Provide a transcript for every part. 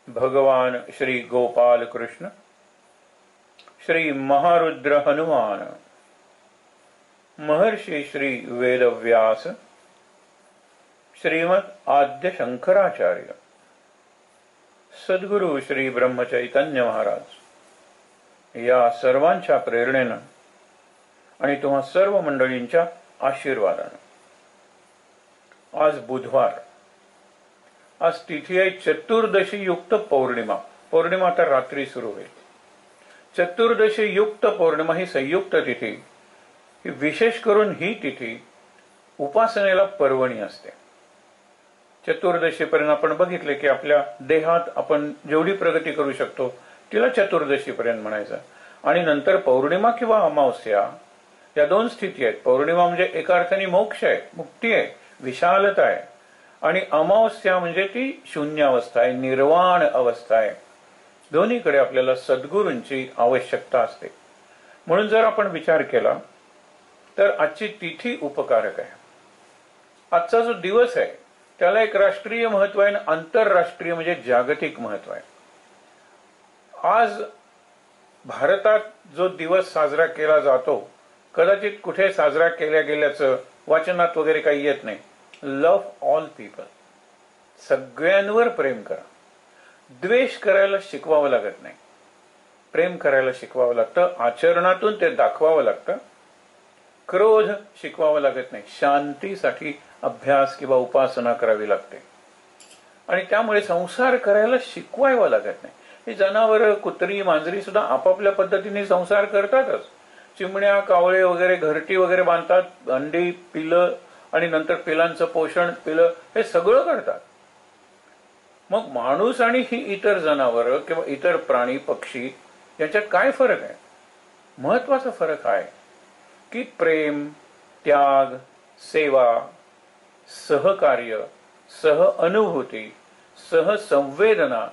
भगवान श्री गोपाल कृष्ण, श्री महारुद्र हनुमान, महर्षि श्री वेदव्यास, श्रीमद आद्य शंकराचार्य, सद्गुरु श्री ब्रह्मचैतन्य महाराज या सर्वांच्या प्रेरणेनं आणि तुम्हा सर्व मंडळींच्या आशीर्वादानं आज बुधवार, आज तिथी आहे चतुर्दशी युक्त पौर्णिमा. पौर्णिमा तर रात्री सुरू होईल. चतुर्दशी युक्त पौर्णिमा ही संयुक्त तिथी, ही विशेष करून ही तिथी उपासनेला पर्वणी असते. चतुर्दशीपर्यंत आपण बघितले की आपल्या देहात आपण जेवढी प्रगती करू शकतो तिला चतुर्दशीपर्यंत म्हणायचं. आणि नंतर पौर्णिमा किंवा अमावस्या या दोन स्थिती आहेत. पौर्णिमा म्हणजे एका अर्थाने मोक्ष आहे, मुक्ती आहे, विशालता आहे. आणि अमावस्या म्हणजे ती शून्य अवस्था आहे, निर्वाण अवस्था आहे. दोन्हीकडे आपल्याला सद्गुरूंची आवश्यकता असते. म्हणून जर आपण विचार केला तर आजची तिथी उपकारक आहे. आजचा जो दिवस आहे त्याला एक राष्ट्रीय महत्व आहे आणि आंतरराष्ट्रीय म्हणजे जागतिक महत्व आहे. आज भारतात जो दिवस साजरा केला जातो, कदाचित कुठे साजरा केल्या गेल्याचं वाचनात वगैरे काही येत नाही. लव्ह ऑल पीपल, सगळ्यांवर प्रेम करा. द्वेष करायला शिकवावं लागत नाही, प्रेम करायला शिकवावं लागतं. आचरणातून ते दाखवावं लागतं. क्रोध शिकवावं लागत नाही, शांतीसाठी अभ्यास किंवा उपासना करावी लागते. आणि त्यामुळे संसार करायला शिकवावं लागत नाही. ही जनावरं, कुत्री, मांजरी सुद्धा आपापल्या पद्धतीने संसार करतातच. चिमण्या, कावळे वगैरे घरटी वगैरे बांधतात, अंडी, पिलं आणि नंतर पिलांचं पोषण, पिलं हे सगळं करतात. मग माणूस आणि ही इतर जनावरं किंवा इतर प्राणी, पक्षी यांच्यात काय फरक आहे? महत्वाचा फरक आहे की प्रेम, त्याग, सेवा, सहकार्य, सहअनुभूती, सहसंवेदना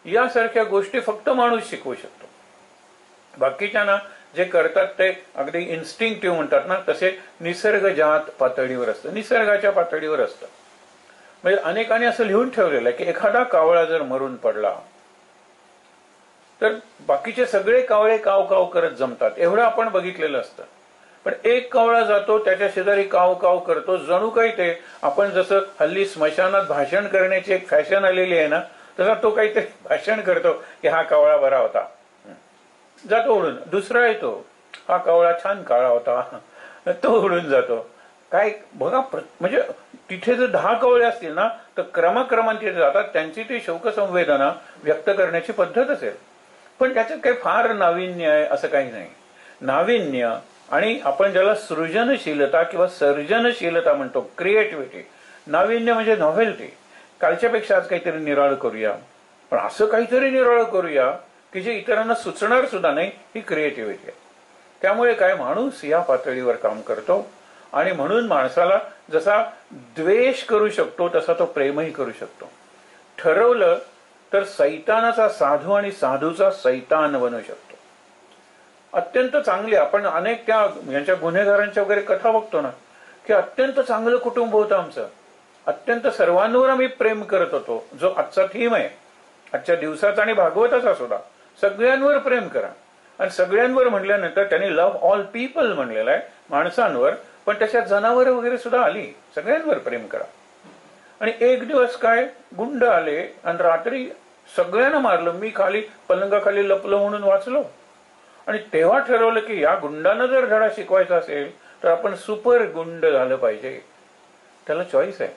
यासारख्या गोष्टी फक्त माणूस शिकवू शकतो. बाकीच्यांना जे करतात ते अगदी इन्स्टिंक्टिव्ह म्हणतात ना, तसे निसर्गजात पातळीवर असतं, निसर्गाच्या पातळीवर असतं. म्हणजे अनेकांनी असं लिहून ठेवलेलं आहे की एखादा कावळा जर मरून पडला तर बाकीचे सगळे कावळे काव काव करत जमतात, एवढं आपण बघितलेलं असतं. पण एक कावळा जातो, त्याच्या शेजारी काव काव करतो, जणू काही ते आपण जसं हल्ली स्मशानात भाषण करण्याची एक फॅशन आलेली आहे ना, तसा तो काहीतरी भाषण करतो की हा कावळा बरा होता, जातो उडून. दुसरा येतो, हा कावळा छान काळा होता, तो उडून जातो. काय बघा, म्हणजे तिथे जर 10 कावळे असतील ना तर क्रमाक्रमाने जातात. त्यांची ती शोकसंवेदना व्यक्त करण्याची पद्धत असेल. पण त्याच्यात काही फार नाविन्य आहे असं काही नाही. नाविन्य आणि आपण ज्याला सृजनशीलता किंवा सर्जनशीलता म्हणतो, क्रिएटिव्हिटी, नाविन्य म्हणजे नॉव्हेल्टी. कालच्यापेक्षा आज काहीतरी निराळं करूया, पण असं काहीतरी निराळं करूया की जे इतरांना सुचणार सुद्धा नाही, ही क्रिएटिव्हिटी आहे. त्यामुळे काय, माणूस या पातळीवर काम करतो. आणि म्हणून माणसाला जसा द्वेष करू शकतो तसा तो प्रेमही करू शकतो. ठरवलं तर सैतानाचा साधू आणि साधूचा सैतान बनू शकतो. अत्यंत चांगले, आपण अनेक त्या यांच्या गुन्हेगारांच्या वगैरे कथा बघतो ना, की अत्यंत चांगलं कुटुंब होतं आमचं, अत्यंत सर्वांवर आम्ही प्रेम करत होतो. जो आजचा थीम आहे आजच्या दिवसाचा आणि भागवताचा सुद्धा, सगळ्यांवर प्रेम करा. आणि सगळ्यांवर म्हटल्यानंतर त्यांनी लव्ह ऑल पीपल म्हणलेलं आहे, माणसांवर, पण त्याच्यात जनावरं वगैरे सुद्धा आली. सगळ्यांवर प्रेम करा. आणि एक दिवस काय, गुंड आले आणि रात्री सगळ्यांना मारलं. मी खाली पलंगाखाली लपलो म्हणून वाचलो. आणि तेव्हा ठरवलं की या गुंडांना जर धडा शिकवायचा असेल तर आपण सुपर गुंड झालं पाहिजे. त्याला चॉईस आहे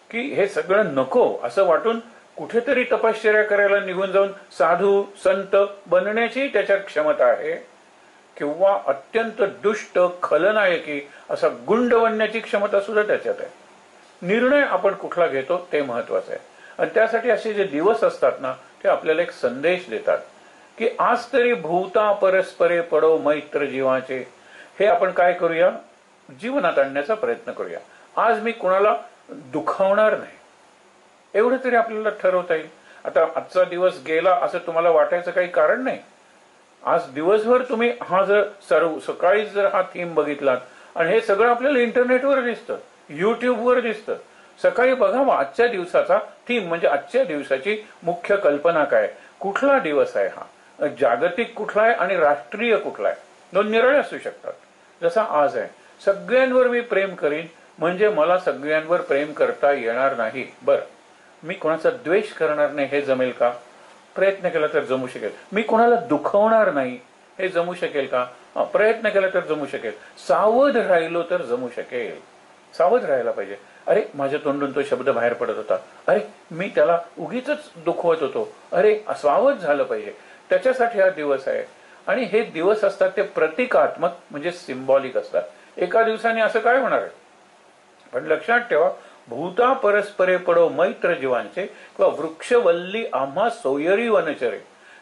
की हे सगळं नको असं वाटून कुठेतरी तपश्चर्या करायला निघून जाऊन साधू संत बनण्याची त्याच्यात क्षमता आहे, किंवा अत्यंत दुष्ट खलनायकी असा गुंड बनण्याची क्षमता सुद्धा त्याच्यात आहे. निर्णय आपण कुठला घेतो ते महत्वाचं आहे. आणि त्यासाठी असे जे दिवस असतात ना, ते आपल्याला एक संदेश देतात की आज तरी भूता परस्परे पडो मैत्र जीवाचे. हे आपण काय करूया, जीवनात आणण्याचा प्रयत्न करूया. आज मी कुणाला दुखावणार नाही, एवढं तरी आपल्याला ठरवता येईल. आता आजचा दिवस गेला असं तुम्हाला वाटायचं काही कारण नाही. आज दिवसभर तुम्ही हा जर सकाळी जर हा थीम बघितलात, आणि हे सगळं आपल्याला इंटरनेटवर दिसतं, युट्यूबवर दिसतं, सकाळी बघावं आजच्या दिवसाचा थीम, म्हणजे आजच्या दिवसाची मुख्य कल्पना काय, कुठला दिवस आहे हा, जागतिक कुठला आहे आणि राष्ट्रीय कुठला आहे. दोन निराळे असू शकतात. जसा आज आहे, सगळ्यांवर मी प्रेम करीन, म्हणजे मला सगळ्यांवर प्रेम करता येणार नाही. बरं, मी कोणाचा द्वेष करणार नाही, हे जमेल का? प्रयत्न केला तर जमू शकेल. मी कोणाला दुखवणार नाही, हे जमू शकेल का? प्रयत्न केला तर जमू शकेल. सावध राहिलो तर जमू शकेल. सावध राहायला पाहिजे. अरे, माझ्या तोंडून तो शब्द बाहेर पडत होता, अरे मी त्याला उगीच दुखवत होतो, अरे सावध झालं पाहिजे. त्याच्यासाठी हा दिवस आहे. आणि हे दिवस असतात ते प्रतिकात्मक, म्हणजे सिंबॉलिक असतात. एका दिवसाने असं काय होणार आहे? पण लक्षात ठेवा, भूता परस्परे पडो मैत्र जीवांचे, किंवा वृक्षवल्ली आम्हा सोयरी वनचरे.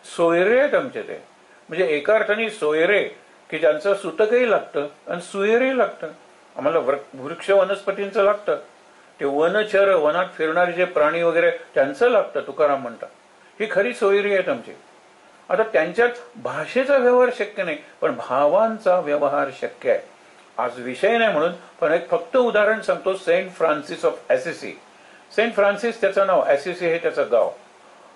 सोयरे आहेत आमचे ते, म्हणजे एका अर्थाने सोयरे की ज्यांचं सुतकही लागतं आणि सुयरही लागतं. आम्हाला वृक्ष वनस्पतींचं लागतं, ते वनचर, वनात फिरणारे जे प्राणी वगैरे त्यांचं लागतं, तुकाराम म्हणतात. ही खरी सोयरी आहेत आमची. आता त्यांच्यात भाषेचा व्यवहार शक्य नाही, पण भावांचा व्यवहार शक्य आहे. आज विषय नाही म्हणून, पण एक फक्त उदाहरण सांगतो. Saint Francis of Assisi. Saint Francis त्याचं नाव, ॲसिसी हे त्याचं गाव.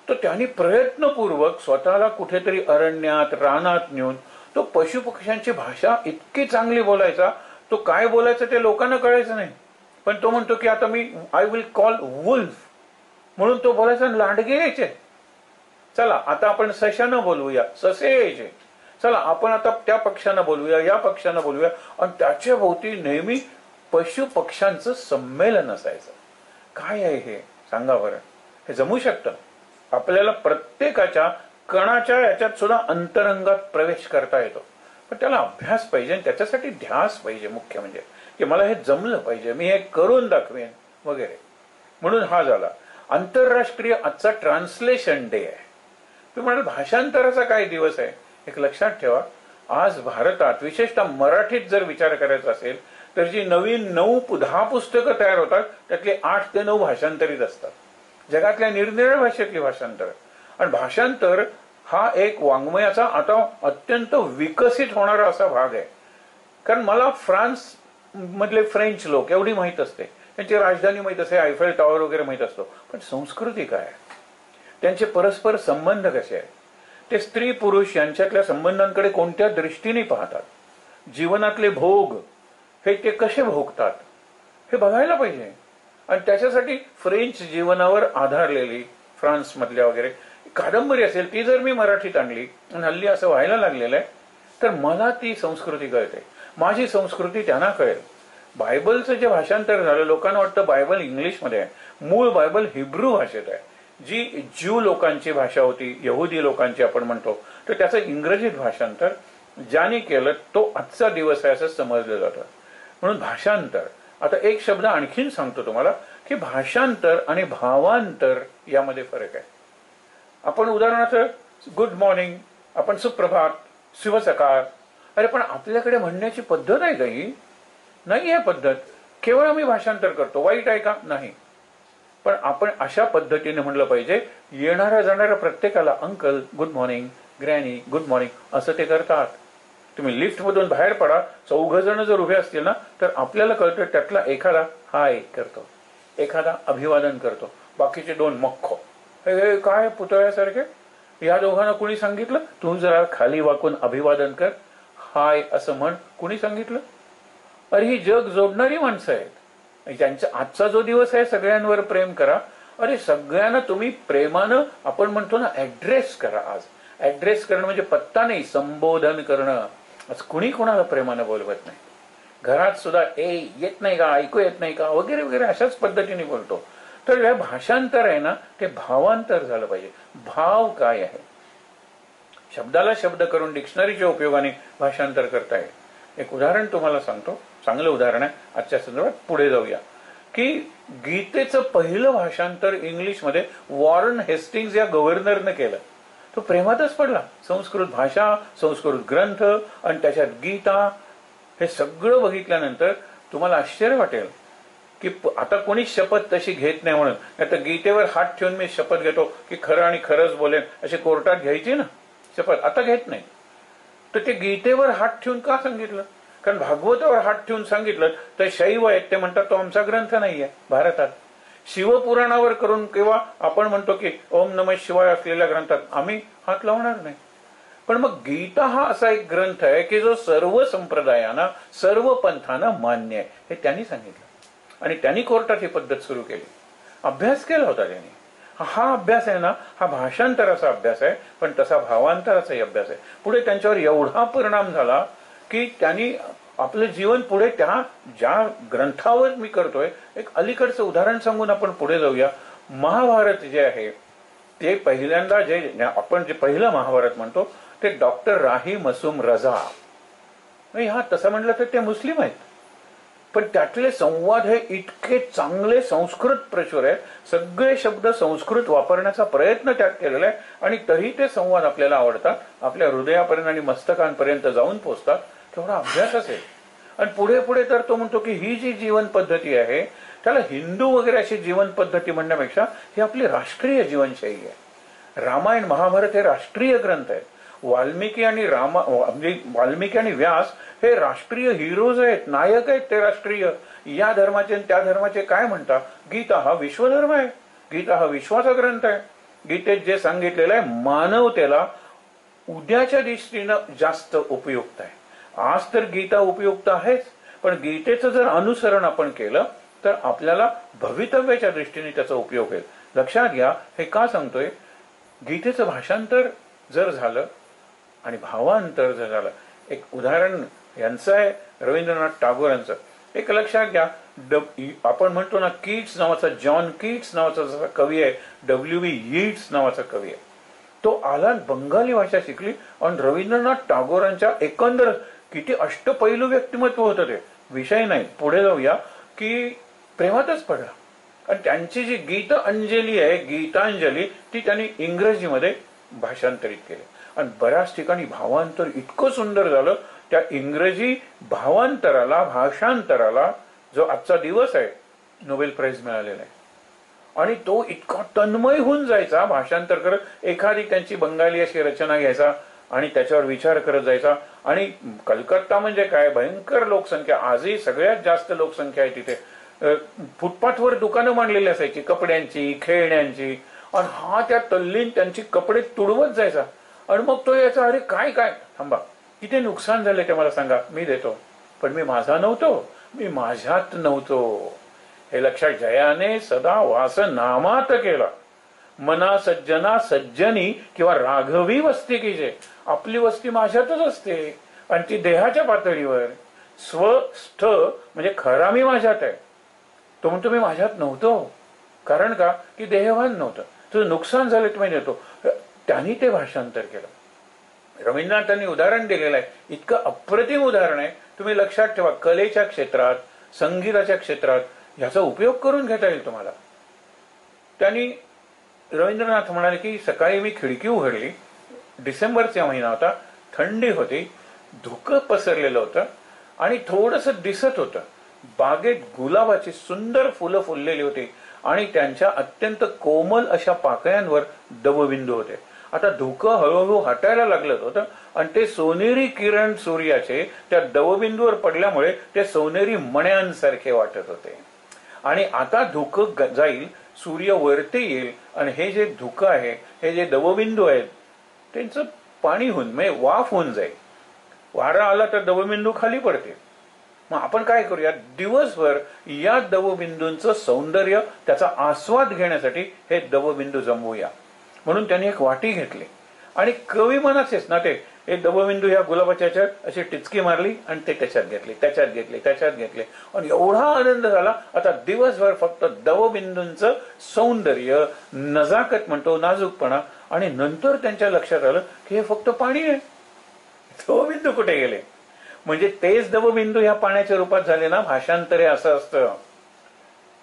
तर त्यांनी प्रयत्नपूर्वक स्वतःला कुठेतरी अरण्यात, रानात नेऊन तो पशुपक्ष्यांची भाषा इतकी चांगली बोलायचा. तो काय बोलायचं ते लोकांना कळायचं नाही, पण तो म्हणतो की आता मी आय विल कॉल वुल्फ म्हणून तो बोलायचा. लांडगे यायचे, चला आता आपण सशानं बोलूया, ससे यायचे, चला आपण आता त्या पक्षानं बोलूया, या पक्षानं बोलूया. आणि त्याच्या भोवती नेहमी पशु पक्ष्यांचं संमेलन असायचं. काय आहे हे, सांगा बरं? हे जमू शकतं? आपल्याला प्रत्येकाच्या कणाच्या याच्यात सुद्धा अंतरंगात प्रवेश करता येतो, पण त्याला अभ्यास पाहिजे आणि त्याच्यासाठी ध्यास पाहिजे. मुख्य म्हणजे की मला हे जमलं पाहिजे, मी हे करून दाखवेन वगैरे. म्हणून हा झाला आंतरराष्ट्रीय आजचा ट्रान्सलेशन डे आहे. तुम्ही म्हणाल भाषांतराचा काय दिवस आहे? एक लक्षात ठेवा, आज भारतात विशेषतः मराठीत जर विचार करायचा असेल तर जी नवीन 9-10 पुस्तकं तयार होतात त्यातले 8 ते 9 भाषांतरित असतात. जगातल्या निरनिराळ्या भाषेतली भाषांतर. आणि भाषांतर हा एक वाङ्मयाचा आता अत्यंत विकसित होणारा असा भाग आहे. कारण मला फ्रान्स मधले फ्रेंच लोक एवढी माहित असते, त्यांची राजधानी माहित असते, आयफेल टॉवर वगैरे माहित असतो, पण संस्कृती काय, त्यांचे परस्पर संबंध कसे आहेत, ते स्त्री पुरुष यांच्यातल्या संबंधांकडे कोणत्या दृष्टीने पाहतात, जीवनातले भोग हे ते कसे भोगतात, हे बघायला पाहिजे. आणि त्याच्यासाठी फ्रेंच जीवनावर आधारलेली फ्रान्स मधल्या वगैरे कादंबरी असेल, ती जर मी मराठीत आणली आणि हल्ली असं व्हायला लागलेलं आहे, तर मला ती संस्कृती कळते, माझी संस्कृती त्यांना कळेल. बायबलचं जे भाषांतर झालं, लोकांना वाटतं बायबल इंग्लिशमध्ये आहे, मूळ बायबल हिब्रू भाषेत आहे, जी ज्यू लोकांची भाषा होती, यहुदी लोकांची आपण म्हणतो. तर त्याचं इंग्रजीत भाषांतर ज्याने केलं तो आजचा दिवस आहे असं समजलं जातं. म्हणून भाषांतर. आता एक शब्द आणखीन सांगतो तुम्हाला की भाषांतर आणि भावांतर यामध्ये फरक आहे. आपण उदाहरणार्थ गुड मॉर्निंग, आपण सुप्रभात, शुभ सकाळ, अरे पण आपल्याकडे म्हणण्याची पद्धत आहे काही नाही. आहे पद्धत केवळ आम्ही भाषांतर करतो. वाईट आहे का? नाही. पण आपण अशा पद्धतीने म्हणलं पाहिजे, येणाऱ्या जाणाऱ्या प्रत्येकाला uncle good morning, granny good morning असं ते करतात. तुम्ही लिफ्ट मधून बाहेर पडा, 4 जण जर उभे असतील ना तर आपल्याला कळतं त्यातला एखादा हाय करतो, एखादा अभिवादन करतो, बाकीचे 2 मख्खो. हे काय पुतळ्यासारखे? या दोघांना कुणी सांगितलं तू जरा खाली वाकून अभिवादन कर, हाय असं म्हण? कुणी सांगितलं? अरे ही जग जोडणारी माणसं आहेत. त्यांचा आजचा जो दिवस आहे सगळ्यांवर प्रेम करा. अरे सगळ्यांना तुम्ही प्रेमानं, आपण म्हणतो ना, ऍड्रेस करा. आज ऍड्रेस करणं म्हणजे पत्ता नाही, संबोधन करणं. आज कुणी कोणाला प्रेमानं बोलवत नाही. घरात सुद्धा येत नाही का, ऐकू येत नाही का वगैरे वगैरे अशाच पद्धतीने बोलतो. तर हे भाषांतर आहे ना, ते भावांतर झालं पाहिजे. भाव काय आहे, शब्दाला शब्द करून डिक्शनरीच्या उपयोगाने भाषांतर करता येईल. एक उदाहरण तुम्हाला सांगतो, चांगलं उदाहरण आहे आजच्या संदर्भात. पुढे जाऊया की गीतेचं पहिलं भाषांतर इंग्लिशमध्ये वॉरन हेस्टिंग्स या गव्हर्नरनं केलं. तो प्रेमातच पडला. संस्कृत भाषा, संस्कृत ग्रंथ आणि त्याच्यात गीता, हे सगळं बघितल्यानंतर तुम्हाला आश्चर्य वाटेल की आता कोणी शपथ तशी घेत नाही म्हणून. आता गीतेवर हात ठेवून मी शपथ घेतो की खरं आणि खरंच बोलेन अशी कोर्टात घ्यायची ना शपथ, आता घेत नाही. तर ते गीतेवर हात ठेवून का सांगितलं? कारण भागवतावर हात ठेवून सांगितलं तर शैव आहेत ते म्हणतात तो आमचा ग्रंथ नाहीये भारतात. शिवपुराणावर करून किंवा आपण म्हणतो की ओम नमः शिवाय असलेल्या ग्रंथात आम्ही हात लावणार नाही. पण मग गीता हा असा एक ग्रंथ आहे की जो सर्व संप्रदायांना सर्व पंथांना मान्य आहे हे त्यांनी सांगितलं आणि त्यांनी कोर्टात ही पद्धत सुरू केली. अभ्यास केला होता त्यांनी. हा अभ्यास आहे ना, हा भाषांतराचा अभ्यास आहे, पण तसा भावांतराचाही अभ्यास आहे. पुढे त्यांच्यावर एवढा परिणाम झाला की त्यांनी आपलं जीवन पुढे त्या ज्या ग्रंथावर मी करतोय, एक अलीकडचं उदाहरण सांगून आपण पुढे जाऊया. महाभारत जे आहे ते पहिल्यांदा जे आपण जे पहिलं महाभारत म्हणतो ते डॉक्टर राही मसूम रजा, हा तसं म्हटलं तर ते मुस्लिम आहेत, पण त्यातले संवाद हे इतके चांगले संस्कृत प्रचुर आहे. सगळे शब्द संस्कृत वापरण्याचा प्रयत्न त्यात केलेला आहे आणि तरी ते संवाद आपल्याला आवडतात, आपल्या हृदयापर्यंत आणि मस्तकांपर्यंत जाऊन पोहोचतात. तेवढा अभ्यास असेल. आणि पुढे पुढे तर तो म्हणतो की ही जी जीवन पद्धती आहे त्याला हिंदू वगैरे अशी जीवन पद्धती म्हणण्यापेक्षा ही आपली राष्ट्रीय जीवनशैली आहे. रामायण महाभारत हे राष्ट्रीय ग्रंथ आहेत. वाल्मिकी आणि वाल्मिकी आणि व्यास हे राष्ट्रीय हिरोज आहेत, नायक आहेत ते राष्ट्रीय. या धर्माचे आणि त्या धर्माचे काय म्हणतात? गीता हा विश्वधर्म आहे, गीता हा विश्वाचा ग्रंथ आहे. गीतेत जे सांगितलेलं आहे मानवतेला उद्याच्या दृष्टीनं जास्त उपयुक्त आहे. आज तर गीता उपयुक्त आहेच, पण गीतेचं जर अनुसरण आपण केलं तर आपल्याला भवितव्याच्या दृष्टीने त्याचा उपयोग होईल. लक्षात घ्या, हे का सांगतोय? गीतेचं भाषांतर जर झालं आणि भावांतर जर झालं, एक उदाहरण यांचं आहे रवींद्रनाथ टागोरांचं. एक लक्षात घ्या, आपण म्हणतो ना कीट्स नावाचा, जॉन कीट्स नावाचा जसा कवी आहे, W.B. यीट्स नावाचा कवी आहे, तो आला बंगाली भाषा शिकली आणि रवींद्रनाथ टागोरांच्या एकंदर किती अष्टपैलू व्यक्तिमत्व होतं ते. विषय नाही, पुढे जाऊया की प्रेमातच पडला. आणि त्यांची जी गीत अंजली आहे, गीतांजली, ती त्यांनी इंग्रजीमध्ये भाषांतरित केली आणि बऱ्याच ठिकाणी भावांतर इतकं सुंदर झालं. त्या इंग्रजी भावांतराला, भाषांतराला जो आजचा दिवस आहे नोबेल प्राइज मिळालेला आहे. आणि तो इतका तन्मय होऊन जायचा भाषांतर करत. एखादी त्यांची बंगाली अशी रचना घ्यायचा आणि त्याच्यावर विचार करत जायचा. आणि कलकत्ता म्हणजे काय भयंकर लोकसंख्या, आजही सगळ्यात जास्त लोकसंख्या आहे तिथे. फुटपाथवर दुकानं मांडलेली असायची कपड्यांची, खेळण्यांची, आणि हा त्या तल्लीन त्यांची कपडे तुडवत जायचा. आणि मग तो याचा, अरे काय काय थांबा, किती नुकसान झाले ते मला सांगा, मी देतो, पण मी माझा नव्हतो, मी माझ्यात नव्हतो. हे लक्षात. जयाने सदा वास नामात केला, मना सज्जना सज्जनी किंवा राघवी वस्ती कीजे. आपली वस्ती माझ्यातच असते आणि ती देहाच्या पातळीवर. स्वस्थ म्हणजे खरा मी माझ्यात आहे. तो म्हणतो मी माझ्यात नव्हतो, कारण का की देहभान नव्हतं. तुझं नुकसान झालं तुम्ही देतो. त्यांनी ते भाषांतर केलं. रवींद्रनाथांनी उदाहरण दिलेलं आहे, इतकं अप्रतिम उदाहरण आहे. तुम्ही लक्षात ठेवा, कलेच्या क्षेत्रात, संगीताच्या क्षेत्रात ह्याचा उपयोग करून घेता येईल तुम्हाला. त्यांनी रवींद्रनाथ म्हणाले की सकाळी मी खिडकी उघडली, डिसेंबरचा महिना होता, थंडी होती, धुकं पसरलेलं होतं आणि थोडंसं दिसत होतं. बागेत गुलाबाची सुंदर फुलं फुललेली होती आणि त्यांच्या अत्यंत कोमल अशा पाकळ्यांवर दवबिंदू होते. आता धुकं हळूहळू हटायला लागलं होतं आणि ते सोनेरी किरण सूर्याचे त्या दवबिंदूवर पडल्यामुळे ते सोनेरी मण्यांसारखे वाटत होते. आणि आता धुकं जाईल, सूर्य वरती येईल आणि हे जे धुकं आहे, हे जे दवबिंदू आहेत त्यांचं पाणी होऊन म्हणजे वाफ होऊन जाईल. वारा आला तर दवबिंदू खाली पडते. मग आपण काय करूया, दिवसभर या दवबिंदूंचं सौंदर्य, त्याचा आस्वाद घेण्यासाठी हे दवबिंदू जमवूया. म्हणून त्यांनी एक वाटी घेतली आणि कवी मनाचेच ना ते दवबिंदू ह्या गुलाबाच्या ह्याच्यात अशी टिचकी मारली आणि ते त्याच्यात घेतले, त्याच्यात घेतले, त्याच्यात घेतले आणि एवढा आनंद झाला. आता दिवसभर फक्त दवबिंदूंचं सौंदर्य, नजाकत म्हणतो, नाजूकपणा. आणि नंतर त्यांच्या लक्षात आलं की हे फक्त पाणी आहे, दवबिंदू कुठे गेले. म्हणजे तेच दवबिंदू ह्या पाण्याच्या रूपात झाले ना. भाषांतरे असं असतं,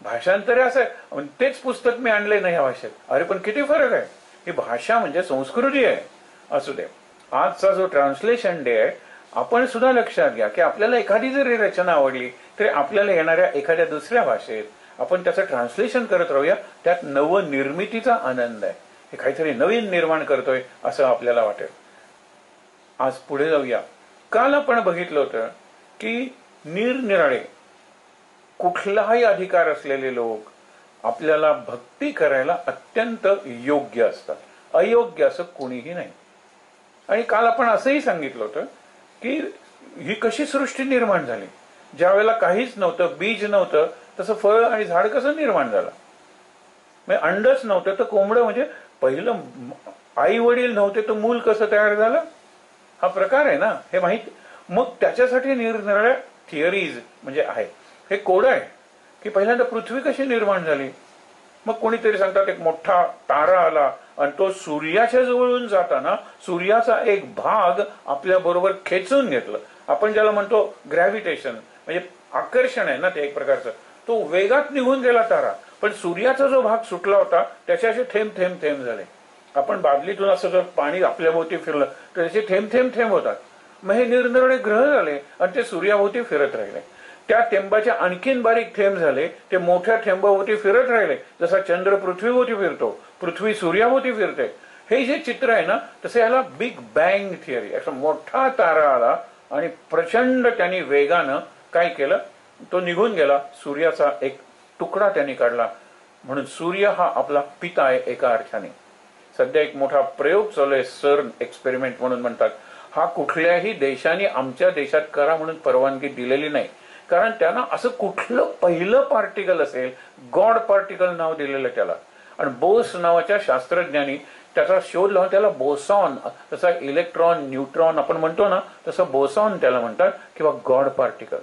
भाषांतरे असं. तेच पुस्तक मी आणले नाही या भाषेत. अरे पण किती फरक आहे. ही भाषा म्हणजे संस्कृती आहे. असू दे, आजचा जो ट्रान्सलेशन डे आहे, आपण सुद्धा लक्षात घ्या की आपल्याला एखादी जरी रचना आवडली तरी आपल्याला येणाऱ्या एखाद्या दुसऱ्या भाषेत आपण त्याचं ट्रान्सलेशन करत राहूया. त्यात नवनिर्मितीचा आनंद आहे. हे काहीतरी नवीन निर्माण करतोय असं आपल्याला वाटेल. आज पुढे जाऊया. काल आपण बघितलं होतं की निरनिराळे कुठलाही अधिकार असलेले लोक, आपल्याला भक्ती करायला अत्यंत योग्य असतात, अयोग्य असं कोणीही नाही. आणि काल आपण असंही सांगितलं होतं की ही कशी सृष्टी निर्माण झाली. ज्या वेळेला काहीच नव्हतं, बीज नव्हतं, तसं फळ आणि झाड कसं निर्माण झालं. म्हणजे अंडच नव्हतं तर कोंबडं, म्हणजे पहिलं आई वडील नव्हते तर मूल कसं तयार झालं, हा प्रकार आहे ना, हे माहित. मग त्याच्यासाठी निरनिराळ्या थिअरीज म्हणजे आहे. हे कोड आहे की पहिल्यांदा पृथ्वी कशी निर्माण झाली. मग कोणीतरी सांगतात एक मोठा तारा आला आणि तो सूर्याच्या जवळून जाताना सूर्याचा एक भाग आपल्या बरोबर खेचून घेतलं. आपण ज्याला म्हणतो ग्रॅव्हिटेशन, म्हणजे आकर्षण आहे ना ते एक प्रकारचं. तो वेगात निघून गेला तारा, पण सूर्याचा जो भाग सुटला होता त्याचे असे थेंब थेंब थेंब झाले. आपण बादलीतून असं जर पाणी आपल्याभोवती फिरलं तर त्याचे थेंब थेंब थेंब होतात. मग हे निरनिराळे ग्रह झाले आणि ते सूर्याभोवती फिरत राहिले. त्या थेंबाचे आणखीन बारीक थेंब झाले, ते मोठ्या थेंबाभोवती फिरत राहिले. जसा चंद्र पृथ्वीभोवती फिरतो, पृथ्वी सूर्याभोवती फिरते. हे जे चित्र आहे ना, तसे याला बिग बँग थिअरी. असा मोठा तारा आला आणि प्रचंड त्यांनी वेगानं काय केलं, तो निघून गेला. सूर्याचा एक तुकडा त्यांनी काढला. म्हणून सूर्य हा आपला पिता आहे एका अर्थाने. सध्या एक मोठा प्रयोग चालू आहे, सर्न एक्सपेरिमेंट म्हणून म्हणतात. हा कुठल्याही देशाने आमच्या देशात करा म्हणून परवानगी दिलेली नाही, कारण त्यांना असं कुठलं पहिलं पार्टिकल असेल, गॉड पार्टिकल नाव दिलेलं त्याला. आणि बोस नावाच्या शास्त्रज्ञांनी त्याचा शोध लावून त्याला बोसॉन, जसा इलेक्ट्रॉन न्यूट्रॉन आपण म्हणतो ना, तसं बोसॉन त्याला म्हणतात किंवा गॉड पार्टिकल.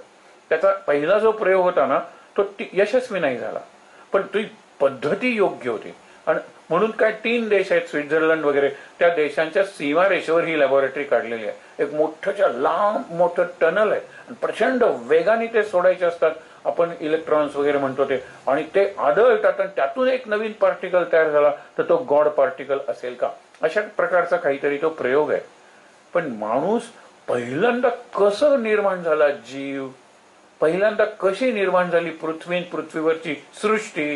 त्याचा पहिला जो प्रयोग होता ना तो यशस्वी नाही झाला, पण ती पद्धती योग्य होती. आणि म्हणून काय 3 देश आहेत स्वित्झर्लंड वगैरे, त्या देशांच्या सीमारेषेवर ही लॅबोरेटरी काढलेली आहे. एक मोठ्याच्या लांब मोठं टनल आहे आणि प्रचंड वेगाने ते सोडायचे असतात. आपण इलेक्ट्रॉन्स वगैरे म्हणतो ते, आणि ते आदळतात आणि त्यातून एक नवीन पार्टिकल तयार झाला तर तो गॉड पार्टिकल असेल का, अशा प्रकारचा काहीतरी तो प्रयोग आहे. पण माणूस पहिल्यांदा कसं निर्माण झाला, जीव पहिल्यांदा कशी निर्माण झाली, पृथ्वीवरची सृष्टी,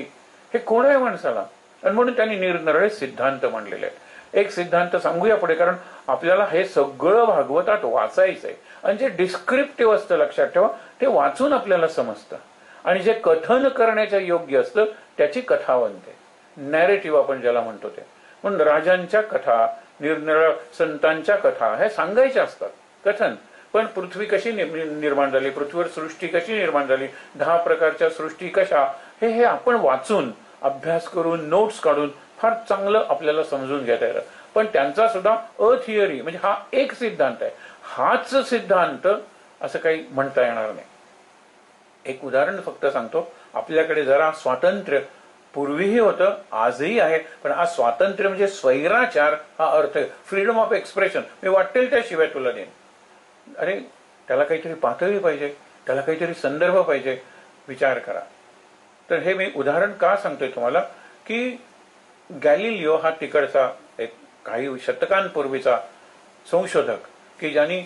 हे कोण आहे माणसाला. आणि म्हणून त्यांनी निरनिराळे सिद्धांत मांडलेले आहेत. एक सिद्धांत सांगूया पुढे, कारण आपल्याला हे सगळं भागवतात वाचायचं आहे. आणि जे डिस्क्रिप्टिव्ह असतं लक्षात ठेवा, ते वाचून आपल्याला समजतं. आणि जे कथन करण्याच्या योग्य असतं त्याची कथा बनते, नॅरेटिव्ह आपण ज्याला म्हणतो ते. म्हणून राजांच्या कथा, निरनिराळ्या संतांच्या कथा हे सांगायच्या असतात, कथन. पण पृथ्वी कशी निर्माण झाली, पृथ्वीवर सृष्टी कशी निर्माण झाली, 10 प्रकारच्या सृष्टी कशा, हे आपण वाचून अभ्यास करून नोट्स काढून फार चांगलं आपल्याला समजून घेता येतं. पण त्यांचा सुद्धा थिअरी म्हणजे हा एक सिद्धांत आहे, हाच सिद्धांत असं काही म्हणता येणार नाही. एक उदाहरण फक्त सांगतो. आपल्याकडे जरा स्वातंत्र्य पूर्वीही होतं, आजही आहे. पण आज स्वातंत्र्य म्हणजे स्वैराचार हा अर्थ आहे, फ्रीडम ऑफ एक्सप्रेशन. मी वाटेल त्याशिवाय तुला देईन. अरे त्याला काहीतरी पातळी पाहिजे, त्याला काहीतरी संदर्भ पाहिजे. विचार करा. तर हे मी उदाहरण का सांगतोय तुम्हाला, की गॅलिलिओ हा तिकडचा एक काही शतकांपूर्वीचा संशोधक की ज्यांनी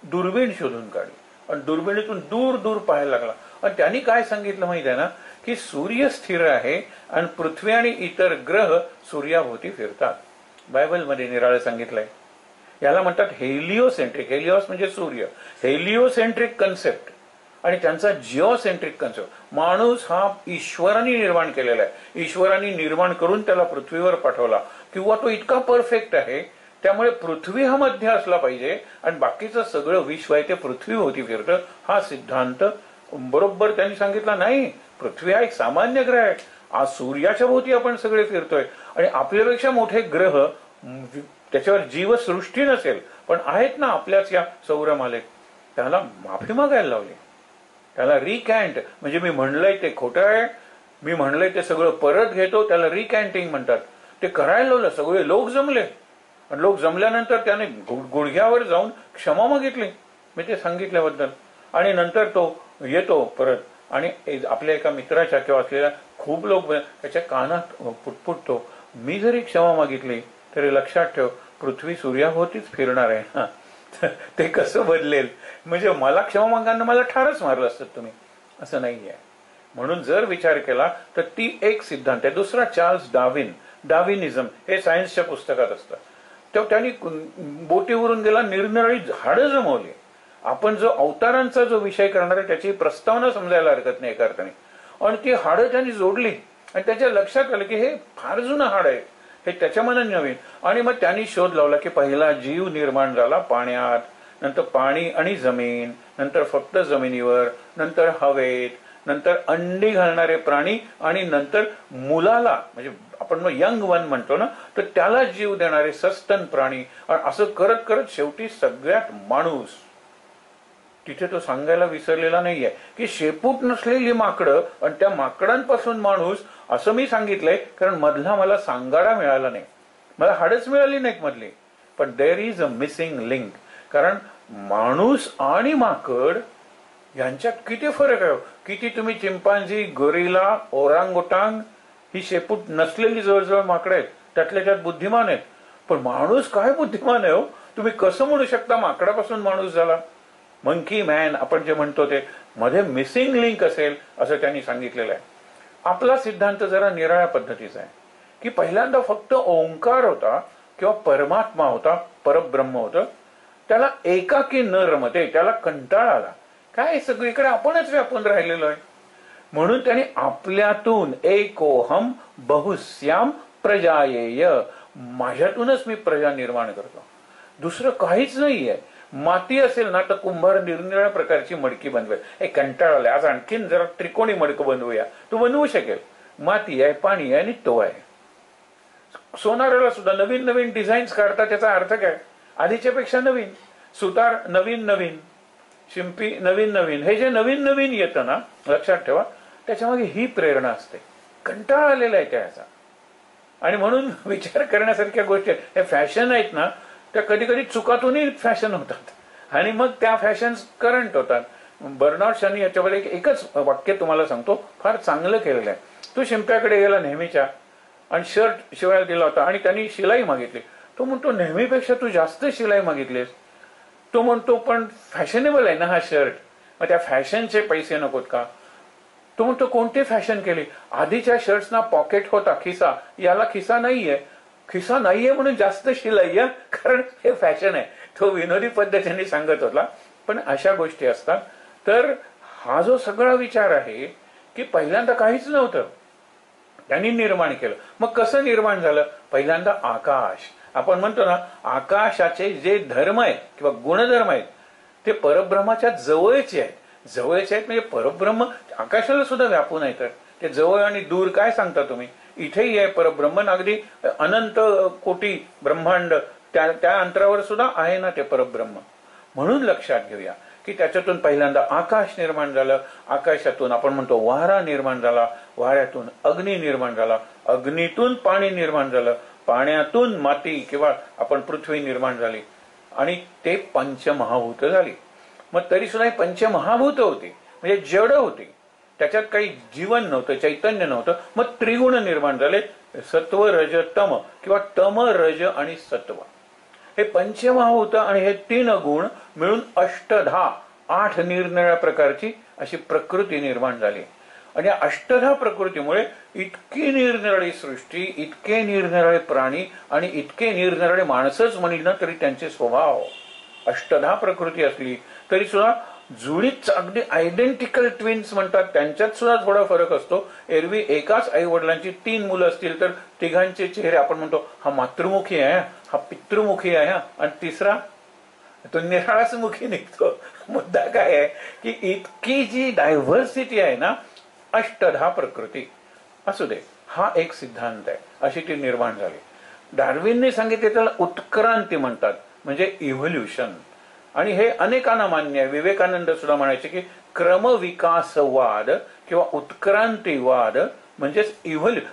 दुर्बीण शोधून काढली आणि दुर्बिणीतून दूर दूर पाहायला लागला. आणि त्यांनी काय सांगितलं माहिती आहे ना, की सूर्य स्थिर आहे आणि पृथ्वी आणि इतर ग्रह सूर्याभोवती फिरतात. बायबलमध्ये निराळं सांगितलंय. याला म्हणतात हेलिओसेंट्रिक. हेलिओस म्हणजे सूर्य, हेलिओसेंट्रिक कन्सेप्ट. आणि त्यांचा जिओसेंट्रिक कन्सेप्ट. माणूस हा ईश्वराने निर्माण केलेला आहे, ईश्वराने निर्माण करून त्याला पृथ्वीवर पाठवला, किंवा तो इतका परफेक्ट आहे त्यामुळे पृथ्वी हा मध्य असला पाहिजे आणि बाकीचं सगळं विश्व आहे ते पृथ्वीभोवती फिरतं. हा सिद्धांत बरोबर त्यांनी सांगितला नाही. पृथ्वी हा एक सामान्य ग्रह आहे. आज सूर्याच्या भोवती आपण सगळे फिरतोय आणि आपल्यापेक्षा मोठे ग्रह, त्याच्यावर जीवसृष्टी नसेल पण आहेत ना आपल्याच या सौरमालेत, त्याला माफी मागायला लावली. त्याला रिकॅन्ट, म्हणजे मी म्हणलंय ते खोटं आहे, मी म्हणलंय ते सगळं परत घेतो, त्याला रिकॅन्टिंग म्हणतात. ते करायला लावलं. सगळे लोक जमले आणि लोक जमल्यानंतर त्याने गुडघ्यावर जाऊन क्षमा मागितली मी ते सांगितल्याबद्दल. आणि नंतर तो येतो परत आणि आपल्या एका मित्राच्या किंवा असलेल्या खूप लोक त्याच्या कानात पुटपुटतो, मी जरी क्षमा मागितली तरी लक्षात ठेव पृथ्वी सूर्याभोवतीच फिरणार आहे. ते कसं बदलेल, म्हणजे मला क्षमा मागांना मला ठारच मारलं असतं तुम्ही, असं नाहीये. म्हणून जर विचार केला तर ती एक सिद्धांत आहे. दुसरा चार्ल्स डार्विन, डार्विनिझम, हे सायन्सच्या पुस्तकात असतं. तेव्हा त्यांनी बोटीवरून गेला, निरनिराळी झाडं जमवली. आपण जो अवतारांचा जो विषय करणार आहे त्याची प्रस्तावना समजायला हरकत नाही एका अर्थाने. आणि ती हाडं त्यांनी जोडली आणि त्याच्या लक्षात आलं की हे फार जुनं हाड आहे, हे त्याच्या मनाने नवीन. आणि मग त्यांनी शोध लावला की पहिला जीव निर्माण झाला पाण्यात, नंतर पाणी आणि जमीन, नंतर फक्त जमिनीवर, नंतर हवेत, नंतर अंडी घालणारे प्राणी, आणि नंतर मुलाला म्हणजे आपण यंग वन म्हणतो ना, तर त्याला जीव देणारे सस्तन प्राणी. आणि असं करत करत शेवटी सगळ्यात माणूस. तिथे तो सांगायला विसरलेला नाहीये की शेपूट नसलेली माकडं आणि त्या माकडांपासून माणूस, असं मी सांगितलंय कारण मधला मला सांगाडा मिळाला नाही, मला हाडच मिळाली नाहीत मधली. पण there is a missing link. कारण माणूस आणि माकड यांच्यात किती फरक आहे. किती तुम्ही चिंपांझी, गोरिला, ओरांगोटांग ही शेपूट नसलेली जवळजवळ माकडं आहेत, त्यातल्या त्यात बुद्धिमान आहेत. पण माणूस काय बुद्धिमान आहे हो. तुम्ही कसं म्हणू शकता माकडापासून माणूस झाला. मंकी मॅन आपण जे म्हणतो ते मध्ये मिसिंग लिंक असेल असं त्यांनी सांगितलेलं आहे. आपला सिद्धांत जरा निराळ्या पद्धतीचा आहे की पहिल्यांदा फक्त ओंकार होता किंवा परमात्मा होता, परब्रह्म होतं. त्याला एकाकी न रमते, त्याला कंटाळा आला. काय सगळीकडे आपणच व्यापून राहिलेलो आहे. म्हणून त्याने आपल्यातून एकोहम बहुश्याम प्रजायेय, माझ्यातूनच मी प्रजा निर्माण करतो, दुसरं काहीच नाहीये. माती असेल ना तर कुंभार निरनिराळ्या प्रकारची मडकी बनवेल. हे कंटाळाला, आज आणखीन जरा त्रिकोणी मडकं बनवूया, तो बनवू शकेल. माती आहे, पाणी आहे आणि तो आहे. सोनाराला सुद्धा नवीन नवीन डिझाईन्स काढतात, त्याचा अर्थ काय, आधीच्या पेक्षा नवीन. सुतार नवीन नवीन, शिंपी नवीन नवीन. हे जे नवीन नवीन येतं ना, लक्षात ठेवा, त्याच्यामागे ही प्रेरणा असते. कंटाळा आलेला आहे त्याचा. आणि म्हणून विचार करण्यासारख्या गोष्टी आहेत. हे फॅशन आहेत ना, त्या कधी कधी चुकातूनही फॅशन होतात आणि मग त्या फॅशन्स करंट होतात. बर्नार्ड शॉनी याच्यावर एकच वाक्य तुम्हाला सांगतो, फार चांगलं केलेलं आहे. तो शिंप्याकडे गेला नेहमीच्या आणि शर्ट शिवायला दिला होता आणि त्यांनी शिलाई मागितली. तो म्हणतो नेहमीपेक्षा तू जास्त शिलाई मागितलीस. तो म्हणतो पण फॅशनेबल आहे ना हा शर्ट, मग त्या फॅशनचे पैसे नकोत का. तो म्हणतो कोणती फॅशन केली, आधीच्या शर्ट्सना पॉकेट होता, खिसा, याला खिसा नाहीये. खिसा नाहीये म्हणून जास्त शिलाई आहे, कारण हे फॅशन आहे. तो विनोदी पद्धतीने सांगत होता. पण अशा गोष्टी असतात. तर हा जो सगळा विचार आहे की पहिल्यांदा काहीच नव्हतं, त्यांनी निर्माण केलं. मग कसं निर्माण झालं, पहिल्यांदा आकाश. आपण म्हणतो ना, आकाशाचे जे धर्म आहेत किंवा गुणधर्म आहेत ते परब्रह्माच्या जवळचे आहेत. जवळचे आहेत म्हणजे परब्रह्म आकाशाला सुद्धा व्यापून आहे. तर ते जवळ आणि दूर काय सांगता तुम्ही, इथेही आहे परब्रह्म, अगदी अनंत कोटी ब्रह्मांड त्या अंतरावर सुद्धा आहे ना ते परब्रह्म. म्हणून लक्षात घेऊया की त्याच्यातून पहिल्यांदा आकाश निर्माण झालं. आकाशातून आपण म्हणतो वारा निर्माण झाला, वाऱ्यातून अग्नी निर्माण झाला, अग्नीतून पाणी निर्माण झालं, पाण्यातून माती किंवा आपण पृथ्वी निर्माण झाली आणि ते पंचमहाभूत झाली. मग तरी सुद्धा पंचमहाभूत होती म्हणजे जड होती, त्याच्यात काही जीवन नव्हतं, चैतन्य नव्हतं. मग त्रिगुण निर्माण झाले, सत्व रज तम किंवा तम रज आणि सत्व. हे पंचमहाभूत आणि हे 3 गुण मिळून अष्टधा, 8 निरनिराळ्या प्रकारची अशी प्रकृती निर्माण झाली. आणि या अष्टधा प्रकृतीमुळे इतकी निरनिराळी सृष्टी, इतके निरनिराळे प्राणी आणि इतके निरनिराळे माणसंच म्हणील ना तरी त्यांचे स्वभाव. अष्टधा प्रकृती असली तरी सुद्धा जुळीच अगदी आयडेंटिकल ट्विन्स म्हणतात, त्यांच्यात सुद्धा थोडा फरक असतो. एरवी एकाच आई वडिलांची 3 मुलं असतील तर तिघांचे चेहरे आपण म्हणतो हा मातृमुखी आहे, हा पितृमुखी आहे आणि तिसरा तो निराळाच मुखी निघतो. मुद्दा काय आहे की इतकी जी डायव्हर्सिटी आहे ना, अष्टधा प्रकृती असू दे, हा एक सिद्धांत आहे, अशी ती निर्माण झाली. डार्विनने सांगितले त्याला उत्क्रांती म्हणतात, म्हणजे इव्होल्युशन. आणि हे अनेकांना मान्य आहे. विवेकानंद सुद्धा म्हणायचे की क्रमविकासवाद किंवा उत्क्रांतीवाद म्हणजेच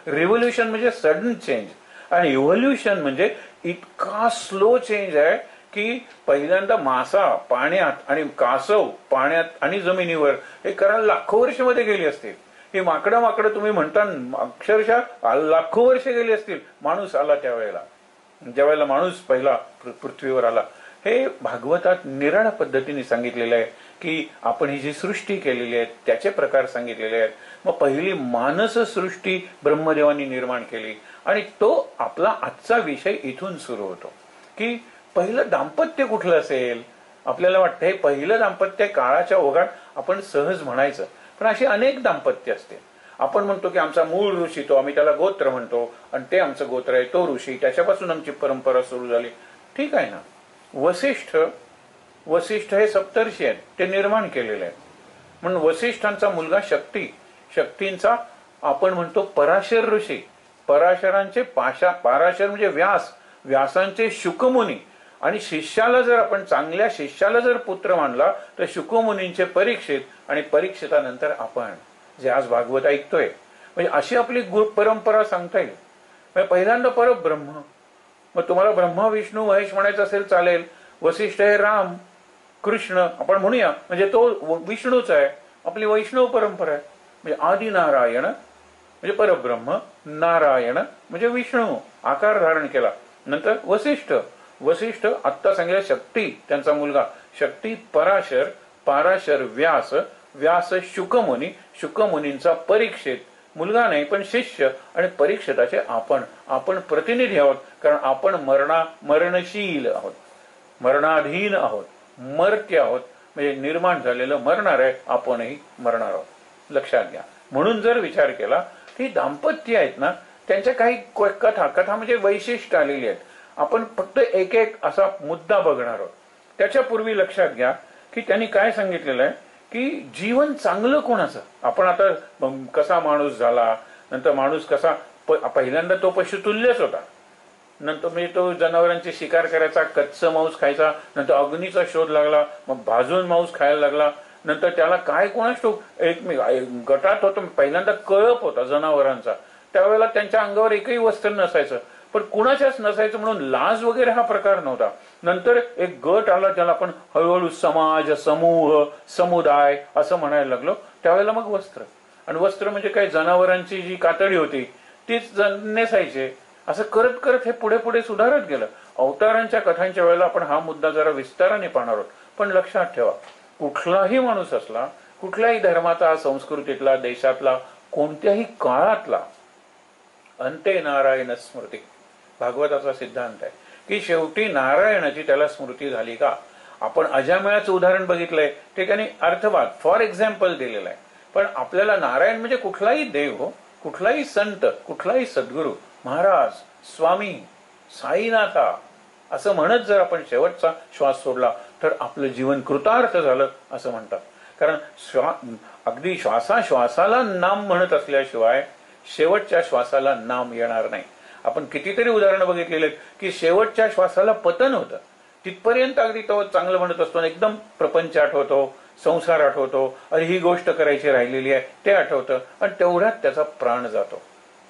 रिव्होल्युशन म्हणजे सडन चेंज आणि इव्होल्युशन म्हणजे इतका स्लो चेंज आहे की पहिल्यांदा मासा पाण्यात आणि कासव पाण्यात आणि जमिनीवर हे करायला लाखो वर्ष मध्ये गेली असतील. ही माकडं तुम्ही म्हणता अक्षरशः लाखो वर्ष गेली असतील. माणूस आला त्यावेळेला, ज्यावेळेला माणूस पहिला पृथ्वीवर आला. हे भागवतात निराळ्या पद्धतीने सांगितलेलं आहे की आपण ही जी सृष्टी केलेली आहे त्याचे प्रकार सांगितलेले आहेत. मग पहिली मानस सृष्टी ब्रह्मदेवानी निर्माण केली आणि तो आपला आजचा विषय इथून सुरू होतो की पहिलं दाम्पत्य कुठलं असेल. आपल्याला वाटतं हे पहिलं दाम्पत्य काळाच्या ओघात आपण सहज म्हणायचं, पण अशी अनेक दाम्पत्य असते. आपण म्हणतो की आमचा मूळ ऋषी तो, आम्ही त्याला गोत्र म्हणतो आणि ते आमचं गोत्र आहे, तो ऋषी, त्याच्यापासून आमची परंपरा सुरू झाली. ठीक आहे ना. वसिष्ठ हे सप्तर्षी आहेत, ते निर्माण केलेले आहेत. म्हणून वसिष्ठांचा मुलगा शक्तींचा आपण म्हणतो पराशर ऋषी, पराशरांचे पराशर म्हणजे व्यासांचे शुकमुनी, आणि शिष्याला जर आपण चांगल्या शिष्याला जर पुत्र मानला तर शुकमुनींचे परीक्षित, आणि परीक्षितानंतर आपण जे आज भागवत ऐकतोय. म्हणजे अशी आपली परंपरा सांगता येईल. म्हणजे पहिल्यांदा परब्रह्म, मग तुम्हाला ब्रह्मा विष्णू महेश म्हणायचं असेल चालेल. वसिष्ठ हे राम कृष्ण आपण म्हणूया, म्हणजे तो विष्णूच आहे. आपली वैष्णव परंपरा आहे. म्हणजे आदि नारायण म्हणजे परब्रह्म, नारायण म्हणजे विष्णू आकार धारण केला. नंतर वसिष्ठ आत्ता सांगितलं शक्ती, त्यांचा मुलगा शक्ती पराशर व्यास शुकमुनींचा परीक्षित, मुलगा नाही पण शिष्य, आणि परीक्षिताचे आपण प्रतिनिधी आहोत. कारण आपण मरणशील आहोत, मरणाधीन आहोत, मर्त्य आहोत. म्हणजे निर्माण झालेलं मरणार आहे, आपणही मरणार आहोत. लक्षात घ्या. म्हणून जर विचार केला की दाम्पत्य आहेत ना, त्यांच्या काही कथा म्हणजे वैशिष्ट्य आलेली आहेत. आपण फक्त एक असा मुद्दा बघणार आहोत. त्याच्यापूर्वी लक्षात घ्या की त्यांनी काय सांगितलेलं आहे की जीवन चांगलं कोणाचं. आपण आता कसा माणूस झाला, नंतर माणूस कसा पहिल्यांदा तो पशुतुल्यच होता, नंतर म्हणजे तो जनावरांची शिकार करायचा, कच्चं मांस खायचा, नंतर अग्नीचा शोध लागला, मग भाजून मांस खायला लागला. नंतर त्याला काय कोणाच एक गटात होतो, पहिल्यांदा कळप होता जनावरांचा, त्यावेळेला त्यांच्या अंगावर एकही वस्त्र नसायचं, पण कुणाच्याच नसायचं म्हणून लाज वगैरे हा प्रकार नव्हता. नंतर एक गट आला, ज्याला आपण हळूहळू समाज, समूह, समुदाय असं म्हणायला लागलो. त्यावेळेला मग वस्त्र म्हणजे काय, जनावरांची जी कातडी होती तीच नेसायचे. असं करत करत हे पुढे पुढे सुधारत गेलं. अवतारांच्या कथांच्या वेळेला आपण हा मुद्दा जरा विस्ताराने पाहणार आहोत. पण लक्षात ठेवा, कुठलाही माणूस असला, कुठल्याही धर्माचा, संस्कृतीतला, देशातला, कोणत्याही काळातला, अंते नारायण स्मृती भागवताचा सिद्धांत आहे की शेवटी नारायणाची त्याला स्मृती झाली का. आपण अजामेळाचं उदाहरण बघितलंय, ते त्यांनी अर्थवाद फॉर एक्झाम्पल दिलेला आहे. पण आपल्याला नारायण म्हणजे कुठलाही देव, कुठलाही संत, कुठलाही सद्गुरू, महाराज, स्वामी, साईनाथा असं म्हणत जर आपण शेवटचा श्वास सोडला तर आपलं जीवन कृतार्थ झालं असं म्हणतात. कारण अगदी श्वासाला नाम म्हणत असल्याशिवाय शेवटच्या श्वासाला नाम येणार नाही. आपण कितीतरी उदाहरणं बघितलेली आहेत की शेवटच्या श्वासाला पतन होतं, तिथपर्यंत अगदी तो चांगलं म्हणत असतो, एकदम प्रपंच आठवतो, संसार आठवतो, अरे ही गोष्ट करायची राहिलेली आहे ते आठवतं, आणि तेवढ्यात त्याचा प्राण जातो.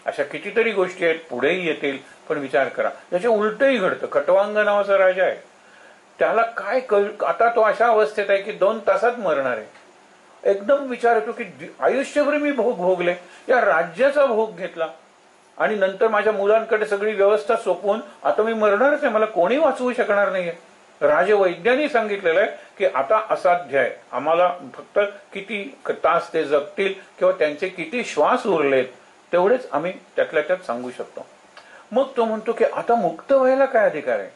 अशा कितीतरी गोष्टी आहेत, पुढेही येतील. पण विचार करा, त्याचे उलटही घडतं. खटवांग नावाचा राजा आहे, त्याला काय आता तो अशा अवस्थेत आहे की 2 तासात मरणार आहे. एकदम विचार येतो की आयुष्यभर मी भोग भोगले, या राज्याचा भोग घेतला, आणि नंतर माझ्या मुलांकडे सगळी व्यवस्था सोपवून आता मी मरणारच आहे, मला कोणी वाचवू शकणार नाहीये. राजवैद्यांनी सांगितलेलं आहे की आता असाध्य आहे, आम्हाला फक्त किती तास ते जगतील किंवा त्यांचे किती श्वास उरलेत तेवढेच आम्ही त्यातल्या त्यात सांगू शकतो. मग तो म्हणतो की आता मुक्त व्हायला काय अधिकार आहे.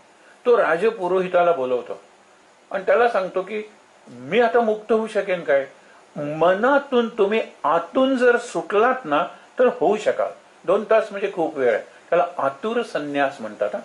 तो राजपुरोहिताला बोलवतो आणि त्याला सांगतो की मी आता मुक्त होऊ शकेन काय. मनातून तुम्ही आतून जर सुटलात ना तर होऊ शकाल. 2 तास म्हणजे खूप वेळ आहे. त्याला आतुर संन्यास म्हणतात.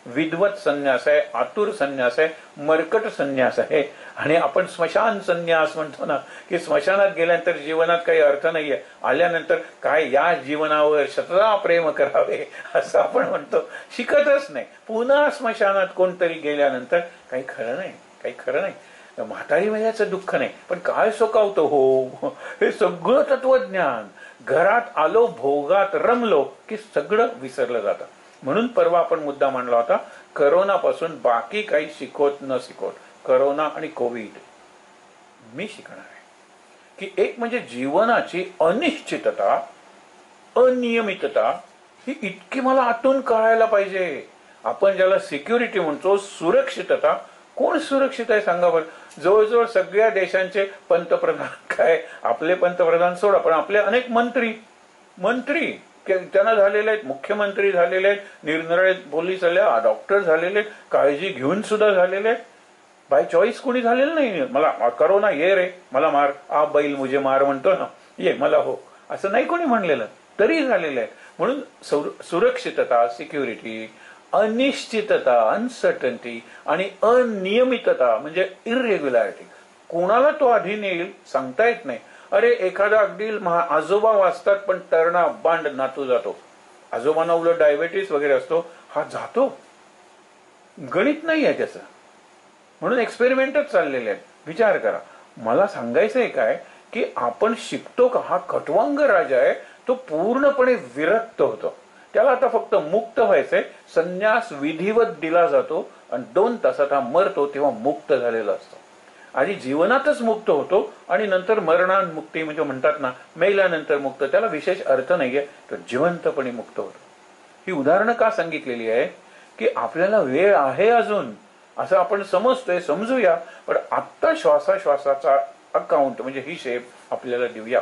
विद्वत संन्यास आहे, आतुर संन्यास आहे, मरकट संन्यास आहे. आणि आपण स्मशान संन्यास म्हणतो ना की स्मशानात गेल्यानंतर जीवनात काही अर्थ नाहीये, आल्यानंतर काय या जीवनावर शतदा प्रेम करावे असं आपण म्हणतो. शिकतच नाही. पुन्हा स्मशानात कोणतरी गेल्यानंतर काही खरं नाही. म्हातारी वयाचं दुःख नाही, पण काय सोकावतो हो हे सगळं तत्वज्ञान. घरात आलो, भोगात रमलो की सगळं विसरलं जातं. म्हणून परवा आपण मुद्दा मांडला होता, करोनापासून बाकी काही शिकवत न शिकवत, करोना आणि कोविड मी शिकणार आहे की एक म्हणजे जीवनाची अनिश्चितता, अनियमितता ही इतकी मला आतून कळायला पाहिजे. आपण ज्याला सिक्युरिटी म्हणतो, सुरक्षितता, कोण सुरक्षित आहे सांगा बरं. जवळजवळ सगळ्या देशांचे पंतप्रधान, काय आपले पंतप्रधान सोडा, पण आपले अनेक मंत्री त्यांना झालेले आहेत, मुख्यमंत्री झालेले आहेत, निरनिराळे पोलीस आले, डॉक्टर झालेले आहेत, काळजी घेऊन सुद्धा झालेले आहेत. बाय चॉईस कोणी झालेलं नाही. मला करोना ये रे मला मार, आ बैल मुझे मार म्हणतो ना, ये मला हो, असं नाही कोणी म्हणलेलं, तरी झालेलं आहे. म्हणून सुरक्षितता, सिक्युरिटी, अनिश्चितता, अनसर्टन्टी आणि अनियमितता म्हणजे इरेग्युलॅरिटी, कोणाला तो अधीन येईल सांगता येत नाही. अरे एखादा अगदी आजोबा वाचतात पण तरणा बांड नातू जातो, आजोबांना उलट डायबेटीस वगैरे असतो, हा जातो, गणित नाही आहे त्याचं. म्हणून एक्सपेरिमेंटच चाललेले आहेत. विचार करा. मला सांगायचंय काय की आपण शिकतो का, हा खटवांग राजा आहे तो पूर्णपणे विरक्त होतो, त्याला आता फक्त मुक्त व्हायचंय. संन्यास विधिवत दिला जातो आणि 2 तासात हा मरतो तेव्हा मुक्त झालेला असतो. आधी जीवनातच मुक्त होतो आणि नंतर मरणामुक्ती म्हणजे म्हणतात ना मेल्यानंतर मुक्त, त्याला विशेष अर्थ नाहीये, तो जिवंतपणे मुक्त होतो. ही उदाहरणं का सांगितलेली आहे की आपल्याला वेळ आहे अजून असं आपण समजतोय, समजूया, पण आत्ता श्वासाश्वासाचा अकाउंट म्हणजे हिशेब आपल्याला देऊया.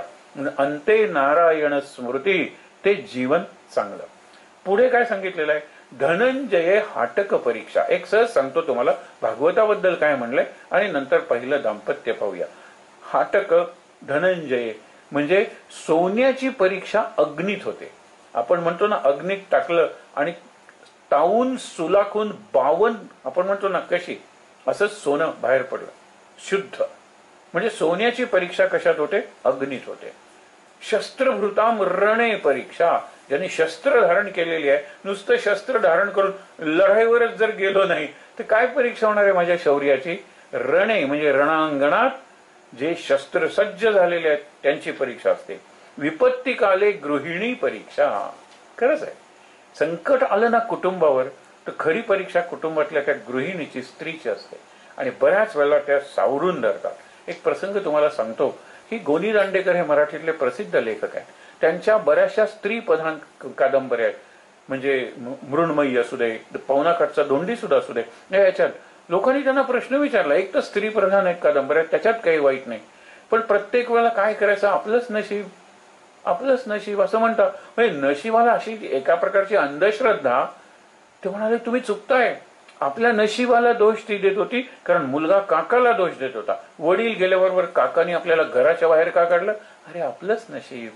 अंते नारायण स्मृती, ते जीवन चांगलं. पुढे काय सांगितलेलं आहे, धनंजय हाटक परीक्षा. एक सहज सांगतो तुम्हाला भागवताबद्दल काय म्हणलंय आणि नंतर पहिलं दाम्पत्य पाहूया. हाटक धनंजय म्हणजे सोन्याची परीक्षा अग्नीत होते. आपण म्हणतो ना अग्नीत टाकलं आणि तावून सुलाखून 52 आपण म्हणतो ना कशी, असं सोनं बाहेर पडलं शुद्ध. म्हणजे सोन्याची परीक्षा कशात होते, अग्नीत होते. शस्त्रभृताम रणे परीक्षा, ज्यांनी शस्त्र धारण केलेली आहे, नुसतं शस्त्र धारण करून लढाईवरच जर गेलो नाही तर काय परीक्षा होणार आहे माझ्या शौर्याची. रणे म्हणजे रणांगणात जे शस्त्र सज्ज झालेले आहेत त्यांची परीक्षा असते. विपत्तिकाले गृहिणी परीक्षा. खरंच आहे, संकट आलं ना कुटुंबावर तर खरी परीक्षा कुटुंबातल्या त्या गृहिणीची, स्त्रीची असते आणि बऱ्याच वेळेला त्या सावरून धरतात. एक प्रसंग तुम्हाला सांगतो की गोनी दांडेकर हे मराठीतले प्रसिद्ध लेखक आहेत. त्यांच्या बऱ्याचशा स्त्री प्रधान कादंबऱ्या आहेत, म्हणजे मृण्मयी असू दे, पवनाकाठचा धोंडी सुद्धा असू दे, याच्यात लोकांनी त्यांना प्रश्न विचारला. एक तर स्त्री प्रधान आहेत कादंबऱ्या, त्याच्यात काही वाईट नाही, पण प्रत्येक वेळेला काय करायचं, आपलंच नशीब आपलंच नशीब असं म्हणतात. म्हणजे नशिबाला अशी एका प्रकारची अंधश्रद्धा. ते म्हणाले तुम्ही चुकताय, आपल्या नशिबाला दोष ती देत होती, कारण मुलगा काकाला दोष देत होता. वडील गेल्याबरोबर काकाने आपल्याला घराच्या बाहेर का काढलं, अरे आपलंच नशीब.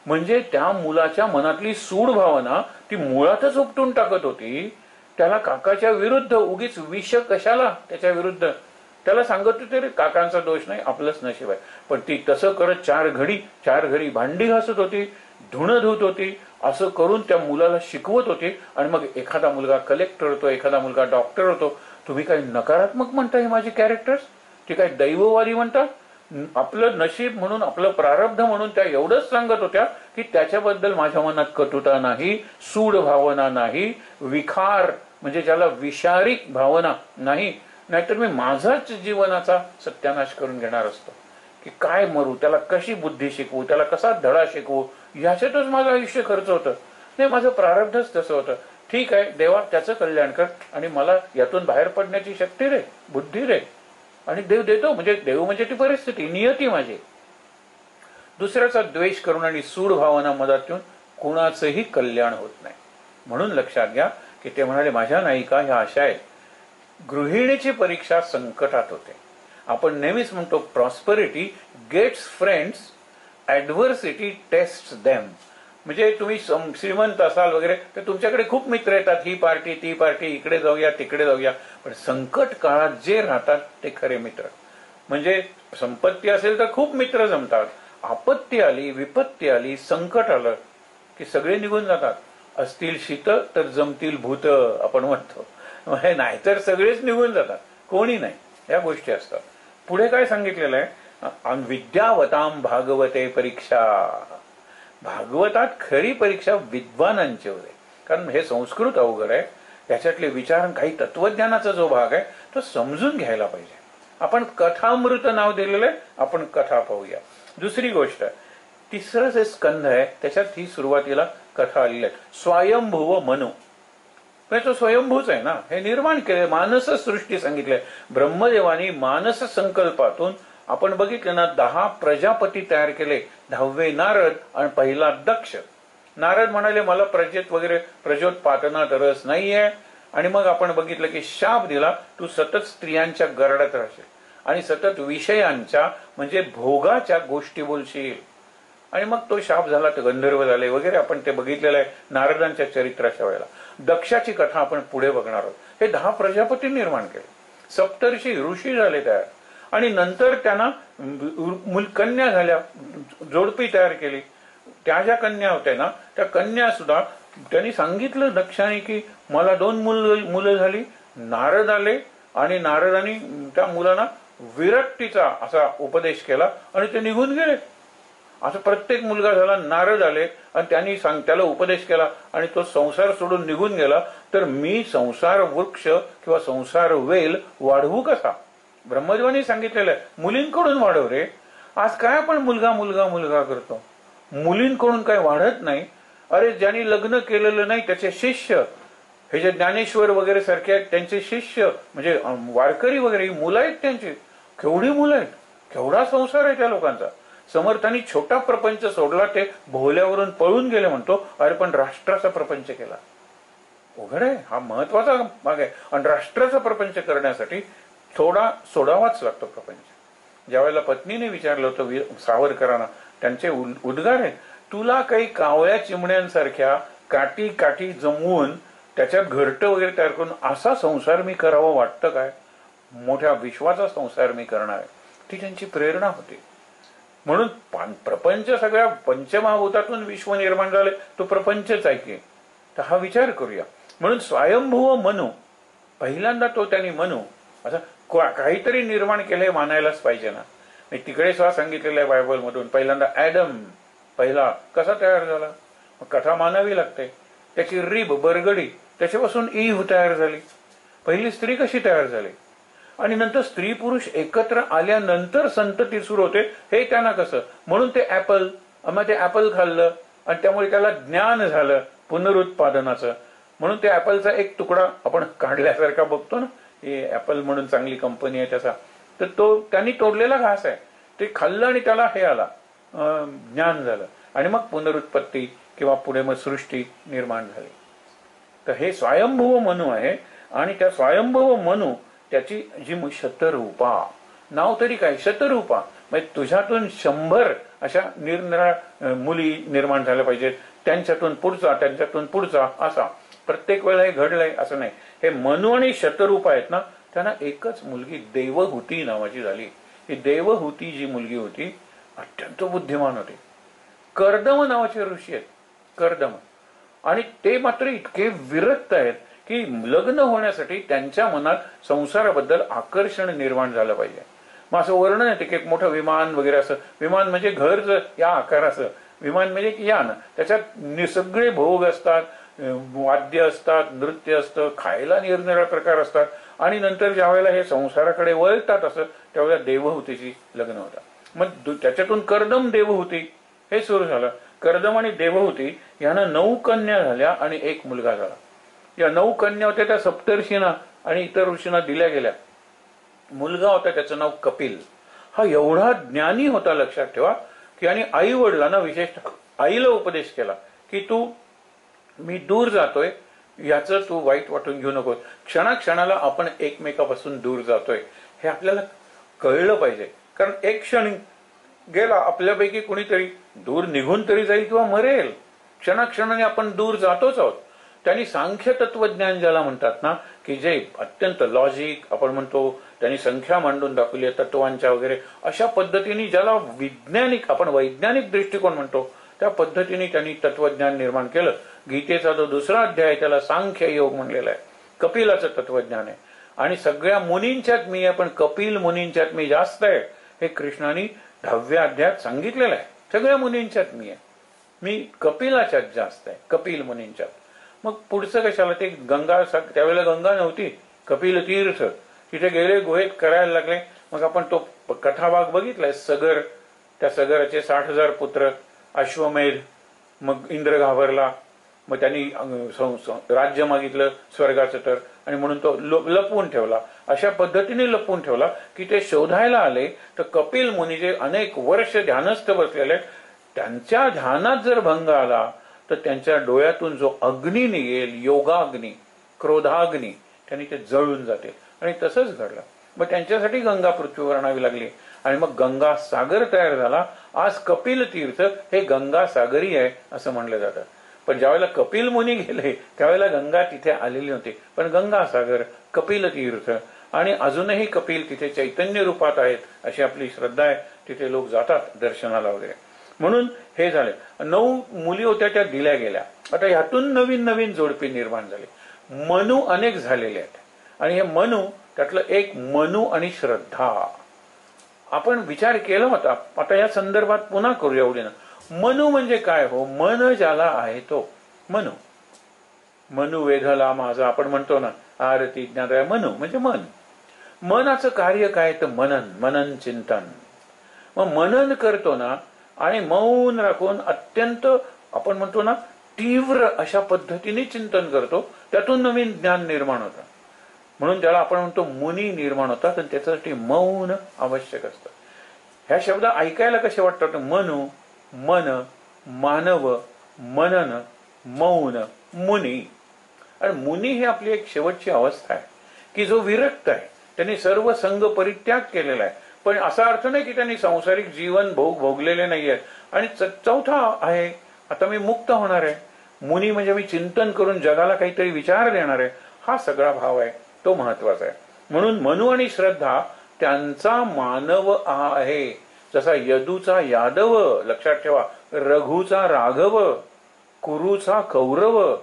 म्हणजे त्या मुलाच्या मनातली सूड भावना ती मुळातच उपटून टाकत होती. त्याला काकाच्या विरुद्ध उगीच विष कशाला त्याच्या विरुद्ध, त्याला सांगत होते रे काकांचा दोष नाही, आपलंच नशीब आहे. पण ती तसं करत 4 घडी भांडी घासत होती, धुणं धुत होती, असं करून त्या मुलाला शिकवत होती. आणि मग एखादा मुलगा कलेक्टर होतो, एखादा मुलगा डॉक्टर होतो. तुम्ही काही नकारात्मक म्हणता, हे माझी कॅरेक्टर्स, ते काही दैववादी म्हणता. आपलं नशीब म्हणून, आपलं प्रारब्ध म्हणून त्या एवढंच सांगत होत्या की त्याच्याबद्दल माझ्या मनात कटुता नाही, सूड भावना नाही, विखार म्हणजे ज्याला विषारी भावना नाही, नाहीतर मी माझाच जीवनाचा सत्यानाश करून घेणार असतो. की काय मरू, त्याला कशी बुद्धी शिकवू, त्याला कसा धडा शिकवू, याच्यातच माझं आयुष्य खर्च होतं. नाही, माझं प्रारब्धच तसं होतं. ठीक आहे देवा, त्याचं कल्याण कर आणि मला यातून बाहेर पडण्याची शक्ती रे, बुद्धी रे, आणि देव देतो. म्हणजे देव म्हणजे ती परिस्थिती, नियती माझी. दुसऱ्याचा द्वेष करून आणि सूड भावना मदत घेऊन कुणाचंही कल्याण होत नाही. म्हणून लक्षात घ्या की ते म्हणाले माझ्या नायिका ह्या अशा आहेत. गृहिणीची परीक्षा संकटात होते. आपण नेहमीच म्हणतो prosperity gets friends, adversity test them. म्हणजे तुम्ही श्रीमंत असाल वगैरे तर तुमच्याकडे खूप मित्र येतात, ही पार्टी ती पार्टी, इकडे जाऊया तिकडे जाऊया. पण संकट काळात जे राहतात ते खरे मित्र. म्हणजे संपत्ती असेल तर खूप मित्र जमतात, आपत्ती आली, विपत्ती आली, संकट आलं की सगळे निघून जातात. असतील शीत तर जमतील भूत आपण म्हणतो, नाहीतर सगळेच निघून जातात, कोणी नाही. या गोष्टी असतात. पुढे काय सांगितलेलं आहे, विद्यावताम भागवते परीक्षा. भागवतात खरी परीक्षा विद्वानांची होते, कारण हे संस्कृत अवघड आहे, त्याच्यातले विचार, काही तत्वज्ञानाचा जो भाग आहे तो समजून घ्यायला पाहिजे. आपण कथामृत नाव दिलेलं आहे, आपण कथा पाहूया. दुसरी गोष्ट, तिसरं जे स्कंध आहे त्याच्यात ही सुरुवातीला कथा आलेली आहे. स्वयंभुव मनु, म्हणजे तो स्वयंभूच आहे ना, हे निर्माण केले. मानस सृष्टी सांगितले ब्रह्मदेवानी. मानस संकल्पातून आपण बघितलं ना 10 प्रजापती तयार केले. 10वे नारद आणि पहिला दक्ष. नारद म्हणाले मला प्रजेत वगैरे प्रजोत्पादनात रस नाहीये. आणि मग आपण बघितलं की शाप दिला, तू सतत स्त्रियांच्या गरडात राहशील आणि सतत विषयांच्या म्हणजे भोगाच्या गोष्टी बोलशील. आणि मग तो शाप झाला तर गंधर्व झाले वगैरे, आपण ते बघितलेलं आहे नारदांच्या चरित्राच्या वेळेला. दक्षाची कथा आपण पुढे बघणार आहोत. हे 10 प्रजापती निर्माण केले, सप्तर्षी ऋषी झाले तयार, आणि नंतर त्यांना कन्या झाल्या, जोडपी तयार केली. त्या ज्या कन्या होत्या ना, त्या कन्या सुद्धा त्यांनी सांगितलं दक्षाने की मला 2 मुलं झाली. नारद आले आणि नारदांनी त्या मुलांना विरक्तीचा असा उपदेश केला आणि ते निघून गेले. असं प्रत्येक मुलगा झाला, नारद आले आणि त्यांनी त्याला उपदेश केला आणि तो संसार सोडून निघून गेला. तर मी संसार वृक्ष किंवा संसार वेल वाढवू कसा? ब्रह्मदेवानी सांगितलेलं आहे मुलींकडून वाढव रे. आज काय आपण मुलगा मुलगा मुलगा करतो, मुलींकडून काय वाढत नाही. अरे ज्यांनी लग्न केलेलं नाही त्याचे शिष्य, हे जे ज्ञानेश्वर वगैरे सारखे आहेत त्यांचे शिष्य म्हणजे वारकरी वगैरे ही मुलं आहेत त्यांची. केवढी मुलं आहेत, केवढा संसार आहे त्या लोकांचा. समर्थांनी छोटा प्रपंच सोडला, ते भोवल्यावरून पळून गेले म्हणतो. अरे पण राष्ट्राचा प्रपंच केला, उघड आहे, हा महत्वाचा भाग आहे. आणि राष्ट्राचा प्रपंच करण्यासाठी थोडा सोडावाच लागतो प्रपंच. ज्यावेळेला पत्नीने विचारलं होतं सावरकरांना, त्यांचे उद्गार आहेत, तुला काही कावळ्या चिमण्यांसारख्या काठी काठी जमवून त्याच्यात घरटं वगैरे तयार करून असा संसार मी करावा वाटतं काय? मोठ्या विश्वाचा संसार मी करणार आहे. ती त्यांची प्रेरणा होती. म्हणून प्रपंच सगळ्या पंचमहाभूतातून विश्व निर्माण झाले, तो प्रपंचच आहे की. तर हा विचार करूया. म्हणून स्वयंभुव मनू, पहिल्यांदा तो त्यांनी मनू असं काहीतरी निर्माण केलं हे मानायलाच पाहिजे ना. तिकडे सुद्धा सांगितलेलं आहे बायबल मधून, पहिल्यांदा ऍडम पहिला कसा तयार झाला, मग कथा मानावी लागते. त्याची रीब बरगडी, त्याच्यापासून ईव्ह तयार झाली. पहिली स्त्री कशी तयार झाली, आणि नंतर स्त्री पुरुष एकत्र आल्यानंतर संतती सुरू होते. हे त्यांना कसं, म्हणून ते ऍपल, मग ते ऍपल खाल्लं आणि त्यामुळे त्याला ज्ञान झालं पुनरुत्पादनाचं. म्हणून ते ऍपलचा एक तुकडा आपण काढल्यासारखा बघतो ना, हे ऍपल म्हणून चांगली कंपनी आहे त्याचा, तर तो त्यांनी तोडलेला घास आहे, ते खाल्लं आणि त्याला हे आला ज्ञान झालं, आणि मग पुनरुत्पत्ती किंवा पुढे मग सृष्टी निर्माण झाली. तर हे स्वयंभुव मनू आहे. आणि त्या स्वयंभुव मनू त्याची जी शतरूपा, नाव तरी काय शतरूपा, म्हणजे तुझ्यातून 100 अशा निरनिराळ्या मुली निर्माण झाल्या पाहिजेत, त्यांच्यातून पुढचा त्यांच्यातून पुढचा, असा प्रत्येक वेळेला हे घडलंय असं नाही. हे मनू आणि शतरूप आहेत ना, त्यांना एकच मुलगी देवहूती नावाची झाली. ही देवहूती जी मुलगी होती अत्यंत बुद्धिमान होती. कर्दम नावाचे ऋषी आहेत, कर्दम, आणि ते मात्र इतके विरक्त आहेत की लग्न होण्यासाठी त्यांच्या मनात संसाराबद्दल आकर्षण निर्माण झालं पाहिजे. मग असं वर्णन येते की एक मोठं विमान वगैरे, असं विमान म्हणजे घर या आकाराचं विमान म्हणजे यान, त्याच्यात सगळे भोग असतात, वाद्य असतात, नृत्य असतं, खायला निरनिराळे प्रकार असतात. आणि नंतर ज्या वेळेला हे संसाराकडे वळतात असं, त्यावेळेला देवहूतीची लग्न होतात. मग त्याच्यातून कर्दम देवहूती हे सुरू झालं. कर्दम आणि देवहूती यांना 9 कन्या झाल्या आणि 1 मुलगा झाला. या 9 कन्या होत्या त्या सप्तर्षींना आणि इतर ऋषींना दिल्या गेल्या. मुलगा होता त्याचं नाव कपिल. हा एवढा ज्ञानी होता, लक्षात ठेवा, की आणि आई वडिलांना विशेषतः आईला उपदेश केला की मी दूर जातोय, याचं तू वाईट वाटून घेऊ नको. क्षणाक्षणाला आपण एकमेकापासून दूर जातोय हे आपल्याला कळलं पाहिजे. कारण एक क्षण गेला, आपल्यापैकी कुणीतरी दूर निघून तरी जाईल किंवा मरेल. क्षणाक्षणाने आपण दूर जातोच आहोत. त्यांनी सांख्य तत्वज्ञान ज्याला म्हणतात ना, की जे अत्यंत लॉजिक आपण म्हणतो, त्यांनी संख्या मांडून दाखवली आहे तत्वांच्या वगैरे, अशा पद्धतीने ज्याला वैज्ञानिक आपण वैज्ञानिक दृष्टिकोन म्हणतो त्या पद्धतीने त्यांनी तत्वज्ञान निर्माण केलं. गीतेचा जो 2रा अध्याय त्याला सांख्य योग म्हणलेला आहे. कपिलाचं तत्वज्ञान आहे. आणि सगळ्या मुनींच्यात मी आहे, पण कपिल मुनींच्यात मी जास्त आहे, हे कृष्णाने 10व्या अध्यायात सांगितलेलं आहे. सगळ्या मुनींच्यात मी आहे, मी कपिलाच्यात जास्त आहे, कपिल मुनींच्यात. मग पुढचं कशाला, ते गंगा, त्यावेळेला गंगा नव्हती, कपिल तीर्थ, तिथे गेले, गुहेत करायला लागले. मग आपण तो कथाभाग बघितलाय, सगर, त्या सगराचे 60,000 पुत्र, अश्वमेध, मग इंद्र घाबरला, मग त्यांनी राज्य मागितलं स्वर्गाचं, तर आणि म्हणून तो लपवून ठेवला. अशा पद्धतीने लपवून ठेवला की ते शोधायला आले तर कपिल मुनी जे अनेक वर्ष ध्यानस्थ बसलेले, त्यांच्या ध्यानात जर भंग आला तर त्यांच्या डोळ्यातून जो अग्नी निघेल, योगाग्नी, क्रोधाग्नी, त्यांनी ते जळून जाते. आणि तसंच घडलं. मग त्यांच्यासाठी गंगा पृथ्वीवर आणावी लागली. आणि मग गंगा सागर तयार झाला. आज कपिल तीर्थ हे गंगा सागरी आहे असं म्हणलं जातं. पण ज्यावेळेला कपिल मुनी गेले त्यावेळेला गंगा तिथे आलेली होती. पण गंगा सागर, कपिल तीर्थ आणि अजूनही कपिल तिथे चैतन्य रूपात आहेत अशी आपली श्रद्धा आहे. तिथे लोक जातात दर्शनाला वगैरे. म्हणून हे झाले. 9 मुली होत्या त्या दिल्या गेल्या. आता ह्यातून नवीन नवीन जोडपी निर्माण झाले. मनू अनेक झालेले आहेत आणि हे मनू त्यातलं एक मनू आणि श्रद्धा आपण विचार केला होता. आता या संदर्भात पुन्हा करूया एवढे. मनू म्हणजे काय हो? मन ज्याला आहे तो मनू. मनू वेधला माझा आपण म्हणतो ना, आरती ज्ञान. मनू म्हणजे मन. मनाचं कार्य काय तर मनन, मनन चिंतन. मग मनन करतो ना आणि मौन राखून अत्यंत आपण म्हणतो ना तीव्र अशा पद्धतीने चिंतन करतो, त्यातून नवीन ज्ञान निर्माण होतं. म्हणून ज्याला आपण म्हणतो मुनी निर्माण होतात आणि त्याच्यासाठी मौन आवश्यक असतं. ह्या शब्द ऐकायला कसे वाटतात? मनू, मन, मानव, मनन, मौन, मुनी. आणि मुनी ही आपली एक शेवटची अवस्था आहे की जो विरक्त आहे, त्यांनी सर्व संग परित्याग केलेला आहे. पण असा अर्थ नाही की त्यांनी सांसारिक जीवन भोगलेले नाहीये. आणि चौथा आहे आता मी मुक्त होणार आहे. मुनी म्हणजे मी चिंतन करून जगाला काहीतरी विचार देणार आहे. हा सगळा भाव आहे, तो महत्वाचा आहे. म्हणून मनू आणि श्रद्धा त्यांचा मानव आहे. जसा यदूचा यादव, लक्षात ठेवा, रघुचा राघव, कुरुचा कौरव,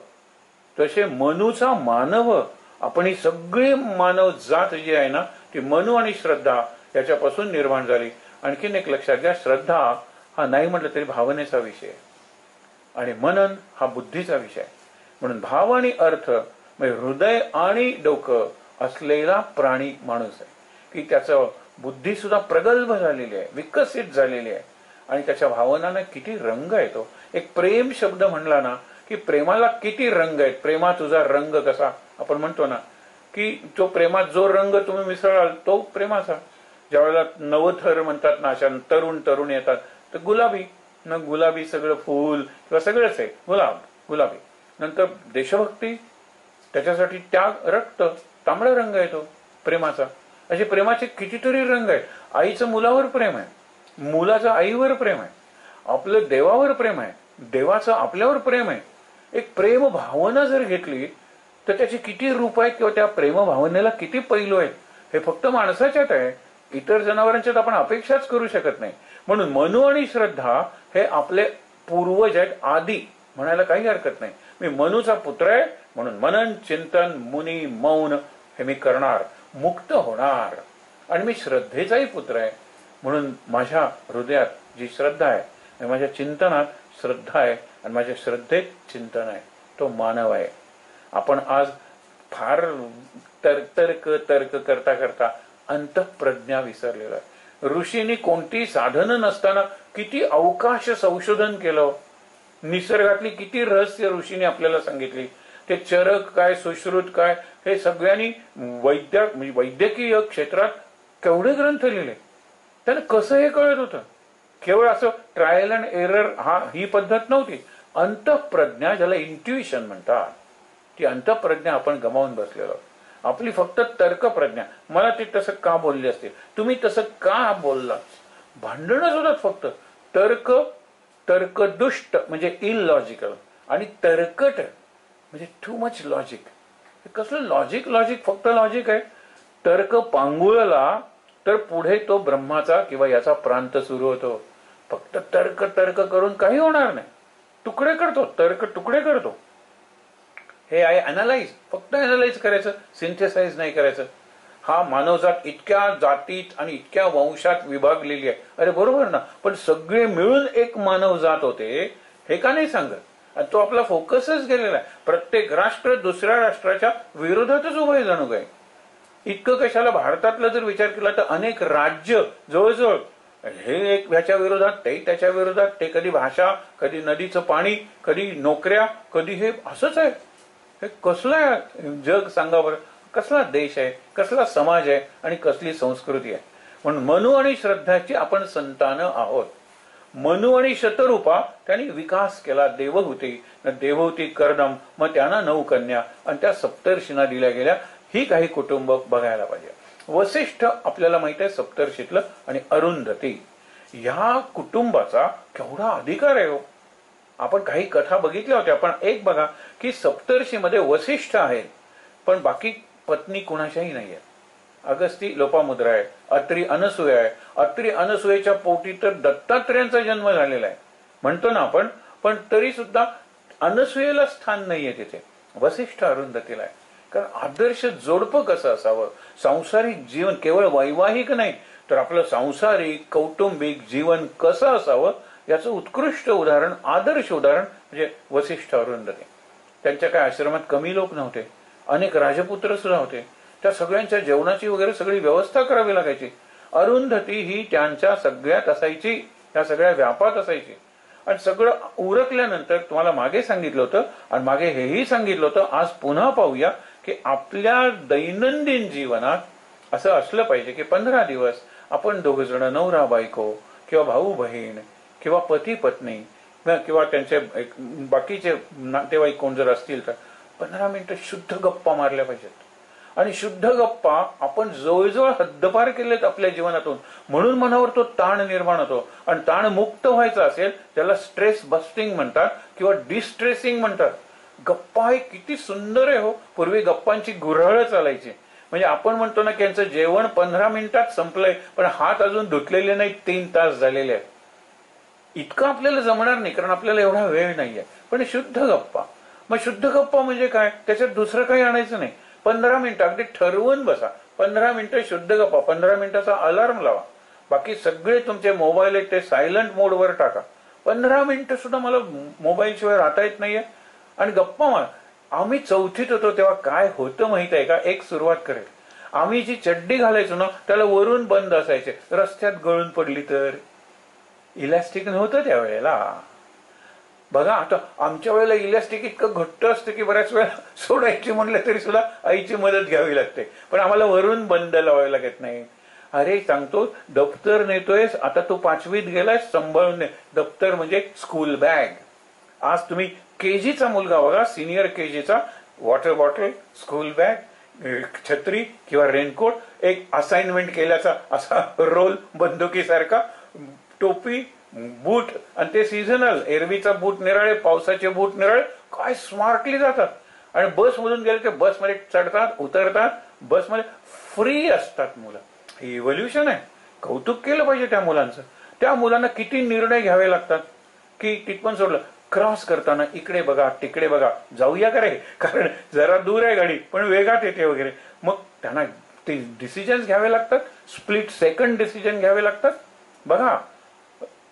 तसे मनूचा मानव. आपण ही सगळी मानव जात जी आहे ना ती मनू आणि श्रद्धा याच्यापासून निर्माण झाली. आणखीन एक लक्षात घ्या, श्रद्धा हा नाही म्हटलं तरी भावनेचा विषय आणि मनन हा बुद्धीचा विषय. म्हणून भाव आणि अर्थ म्हणजे हृदय आणि डोकं असलेला प्राणी माणूस आहे की त्याचं बुद्धी सुद्धा प्रगल्भ झालेली आहे, विकसित झालेली आहे आणि त्याच्या भावनांना किती रंग येतो. एक प्रेम शब्द म्हणला ना की प्रेमाला किती रंग आहेत. प्रेमा तुझा रंग कसा आपण म्हणतो ना की तो प्रेमात जो रंग तुम्ही मिसळाल तो प्रेमाचा. ज्यावेळेला नवथर म्हणतात ना, अशा तरुण तरुण येतात तर गुलाबी न गुलाबी सगळं फूल किंवा सगळंच आहे गुलाब गुलाबी. नंतर देशभक्ती, त्याच्यासाठी त्याग, रक्त, तांबडा रंग येतो प्रेमाचा. असे प्रेमाचे कितीतरी रंग आहेत. आईचं मुलावर प्रेम आहे, मुलाचं आईवर प्रेम आहे, आपलं देवावर प्रेम आहे, देवाचं आपल्यावर प्रेम आहे. एक प्रेम भावना जर घेतली तर त्याचे किती रूप आहेत किंवा त्या प्रेम भावनेला किती पैलू आहेत. हे फक्त माणसाच्यात आहे, इतर जनावरांच्यात आपण अपेक्षाच करू शकत नाही. म्हणून मनू आणि श्रद्धा हे आपले पूर्वज आहेत, आधी म्हणायला काही हरकत नाही. मी मनूचा पुत्र आहे म्हणून मनन चिंतन मुनी मौन हे मी करणार, मुक्त होणार. आणि मी श्रद्धेचाही पुत्र आहे म्हणून माझ्या हृदयात जी श्रद्धा आहे, माझ्या चिंतनात श्रद्धा आहे आणि माझ्या श्रद्धेत चिंतन आहे, तो मानव आहे. आपण आज फार तर्क करता करता अंतःप्रज्ञा विसरलेला आहे. ऋषींनी कोणती साधनं नसताना किती अवकाश संशोधन केलं, निसर्गातली किती रहस्य ऋषींनी आपल्याला सांगितली. ते चरक काय, सुश्रुत काय, हे सगळ्यांनी वैद्यकीय क्षेत्रात केवढे ग्रंथ लिहिले. त्यांना कसं हे कळत होतं? केवळ असं ट्रायल अँड एरर ही पद्धत नव्हती. अंतःप्रज्ञा, ज्याला इंट्युइशन म्हणतात, ती अंतःप्रज्ञा आपण गमावून बसलेलो. आपली फक्त तर्कप्रज्ञा, मला ते तसं का बोलले असते, तुम्ही तसं का बोलला, भांडणच होतात फक्त. तर्कदुष्ट म्हणजे इलॉजिकल आणि तर्कट म्हणजे टू मच लॉजिक. कसलं लॉजिक फक्त लॉजिक आहे. तर्क पांगुळला तर पुढे तो ब्रह्माचा किंवा याचा प्रांत सुरू होतो. फक्त तर्क करून काही होणार नाही. तुकडे करतो, तर्क तुकडे करतो. हे आहे अनालाइज, फक्त अनालाइज करायचं, सिंथेसाइज नाही करायचं. हा मानवजात इतक्या जातीत आणि इतक्या वंशात विभागलेली आहे. अरे बरोबर ना, पण सगळे मिळून एक मानवजात होते हे का नाही सांगत? आणि तो आपला फोकसच गेलेला आहे. प्रत्येक राष्ट्र दुसऱ्या राष्ट्राच्या विरोधातच उभे जणू काय. इतकं कशाला? भारतातला जर विचार केला तर अनेक राज्य जवळजवळ हे एक ह्याच्या विरोधात, ते त्याच्या विरोधात, ते कधी भाषा, कधी नदीचं पाणी, कधी नोकऱ्या, कधी हे असंच आहे. हे कसलं जग सांगा बरं? कसला देश आहे, कसला समाज आहे आणि कसली संस्कृती आहे? म्हणून मनू आणि श्रद्धाची आपण संतान आहोत. मनू आणि शतरूपा त्यांनी विकास केला. देवहूती कर्दम, मग त्यांना 9 कन्या आणि त्या सप्तर्षींना दिल्या गेल्या. ही काही कुटुंब बघायला पाहिजे. वसिष्ठ आपल्याला माहित आहे सप्तर्षीतलं, आणि अरुंधती या कुटुंबाचा केवढा अधिकार आहे हो. आपण काही कथा बघितल्या होत्या, पण एक बघा की सप्तर्षीमध्ये वसिष्ठ आहेत, पण बाकी पत्नी कुणाच्याही नाही आहे. अगस्ती लोपामुद्रा आहे, अत्री अनसूया आहे. अत्री अनसूयेच्या पोटी तर दत्तात्रेयांचा जन्म झालेला आहे म्हणतो ना आपण, पण तरी सुद्धा अनसूयेला स्थान नाहीये तिथे, वसिष्ठ अरुंधतीला आहे. कारण आदर्श जोडपं कसं असावं, सांसारिक जीवन केवळ वैवाहिक नाही तर आपलं सांसारिक कौटुंबिक जीवन कसं असावं याचं उत्कृष्ट उदाहरण, आदर्श उदाहरण म्हणजे वसिष्ठ अरुंधती. त्यांच्या काय आश्रमात कमी लोक नव्हते, अनेक राजपुत्र सुद्धा होते. त्या सगळ्यांच्या जेवणाची वगैरे सगळी व्यवस्था करावी लागायची. अरुंधती ही त्यांच्या सगळ्यात असायची, त्या सगळ्या व्यापात असायची. आणि सगळं उरकल्यानंतर तुम्हाला मागे सांगितलं होतं आणि मागे हेही सांगितलं होतं, आज पुन्हा पाहूया की आपल्या दैनंदिन जीवनात असं असलं पाहिजे की 15 दिवस आपण दोघ जण, नवरा बायको किंवा भाऊ बहीण किंवा पती पत्नी किंवा त्यांचे बाकीचे नातेवाईक कोण जर असतील तर 15 मिनिटं शुद्ध गप्पा मारल्या पाहिजेत. आणि शुद्ध गप्पा आपण जवळजवळ हद्दपार केलेत आपल्या जीवनातून, म्हणून मनावर तो ताण निर्माण होतो. आणि ताण मुक्त व्हायचा असेल त्याला स्ट्रेस बस्टिंग म्हणतात किंवा डिस्ट्रेसिंग म्हणतात. गप्पा हे किती सुंदर आहे हो. पूर्वी गप्पांची गुऱ्हाळ चालायची, म्हणजे आपण म्हणतो ना की यांचं जेवण 15 मिनिटात संपलंय, पण हात अजून धुतलेले नाही, 3 तास झालेले आहेत. इतकं आपल्याला जमणार नाही, कारण आपल्याला एवढा वेळ नाहीये. पण शुद्ध गप्पा, मग शुद्ध गप्पा म्हणजे काय, त्याच्यात दुसरं काही आणायचं नाही. 15 मिनिटं अगदी ठरवून बसा, 15 मिनिटं शुद्ध गप्पा. 15 मिनिटाचा अलार्म लावा, बाकी सगळे तुमचे मोबाईल ते सायलंट मोडवर टाका. 15 मिनिटं सुद्धा मला मोबाईल शिवाय राहता येत नाहीये. आणि गप्पा मार. आम्ही 4थीत होतो तेव्हा काय होतं माहित आहे का, एक सुरुवात करेल. आम्ही जी चड्डी घालायचो ना त्याला वरून बंद असायचे, रस्त्यात गळून पडली तर. इलॅस्टिक नव्हतं त्यावेळेला. बघा आता आमच्या वेळेला इलॅस्टिक इतकं घट्ट असतं की बऱ्याच वेळा सोडायची म्हणलं तरी सुद्धा आईची मदत घ्यावी लागते, पण आम्हाला वरून बंद लावावी लागत नाही. अरे सांगतो, दप्तर नेतोयस, आता तू 5वीत गेलाय, सांभाळून ने. दप्तर म्हणजे स्कूल बॅग. आज तुम्ही केजीचा मुलगा बघा, सिनियर केजीचा, वॉटर बॉटल, स्कूल बॅग, छत्री किंवा रेनकोट, एक असाइनमेंट केल्याचा असा रोल बंदुकीसारखा, टोपी, बूट, आणि ते सीझनल, एरवीचा बूट निराळे, पावसाचे बूट निराळे, काय स्मार्टली जातात. आणि बस मधून गेले ते बसमध्ये चढतात, उतरतात, बसमध्ये फ्री असतात मुलं. इव्होल्युशन आहे, कौतुक केलं पाहिजे त्या मुलांचं. त्या मुलांना किती निर्णय घ्यावे लागतात की तिथपण सोडलं, क्रॉस करताना इकडे बघा तिकडे बघा, जाऊया का रे, कारण जरा दूर आहे गाडी पण वेगात येते वगैरे. मग त्यांना ते डिसिजन घ्यावे लागतात, स्प्लिट सेकंड डिसिजन घ्यावे लागतात. बघा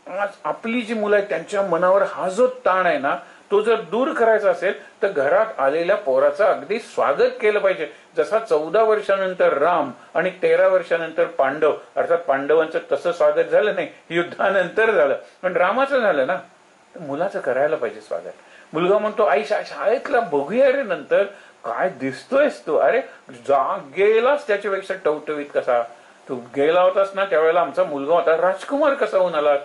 आज आपली जी मुलं आहेत त्यांच्या मनावर हा जो ताण आहे ना, तो जर दूर करायचा असेल तर घरात आलेल्या पोराचं अगदी स्वागत केलं पाहिजे. जसा 14 वर्षानंतर राम आणि 13 वर्षानंतर पांडव, अर्थात पांडवांचं तसं स्वागत झालं नाही, युद्धानंतर झालं, पण रामाचं झालं ना, मुलाचं करायला पाहिजे स्वागत. मुलगा म्हणतो आई शाळेतला बघूया रे नंतर, काय दिसतोयस तू, अरे जा गेलास त्याच्यापेक्षा टवटवीत कसा, तू गेला होतास ना त्यावेळेला आमचा मुलगा होता राजकुमार कसा होऊन आला,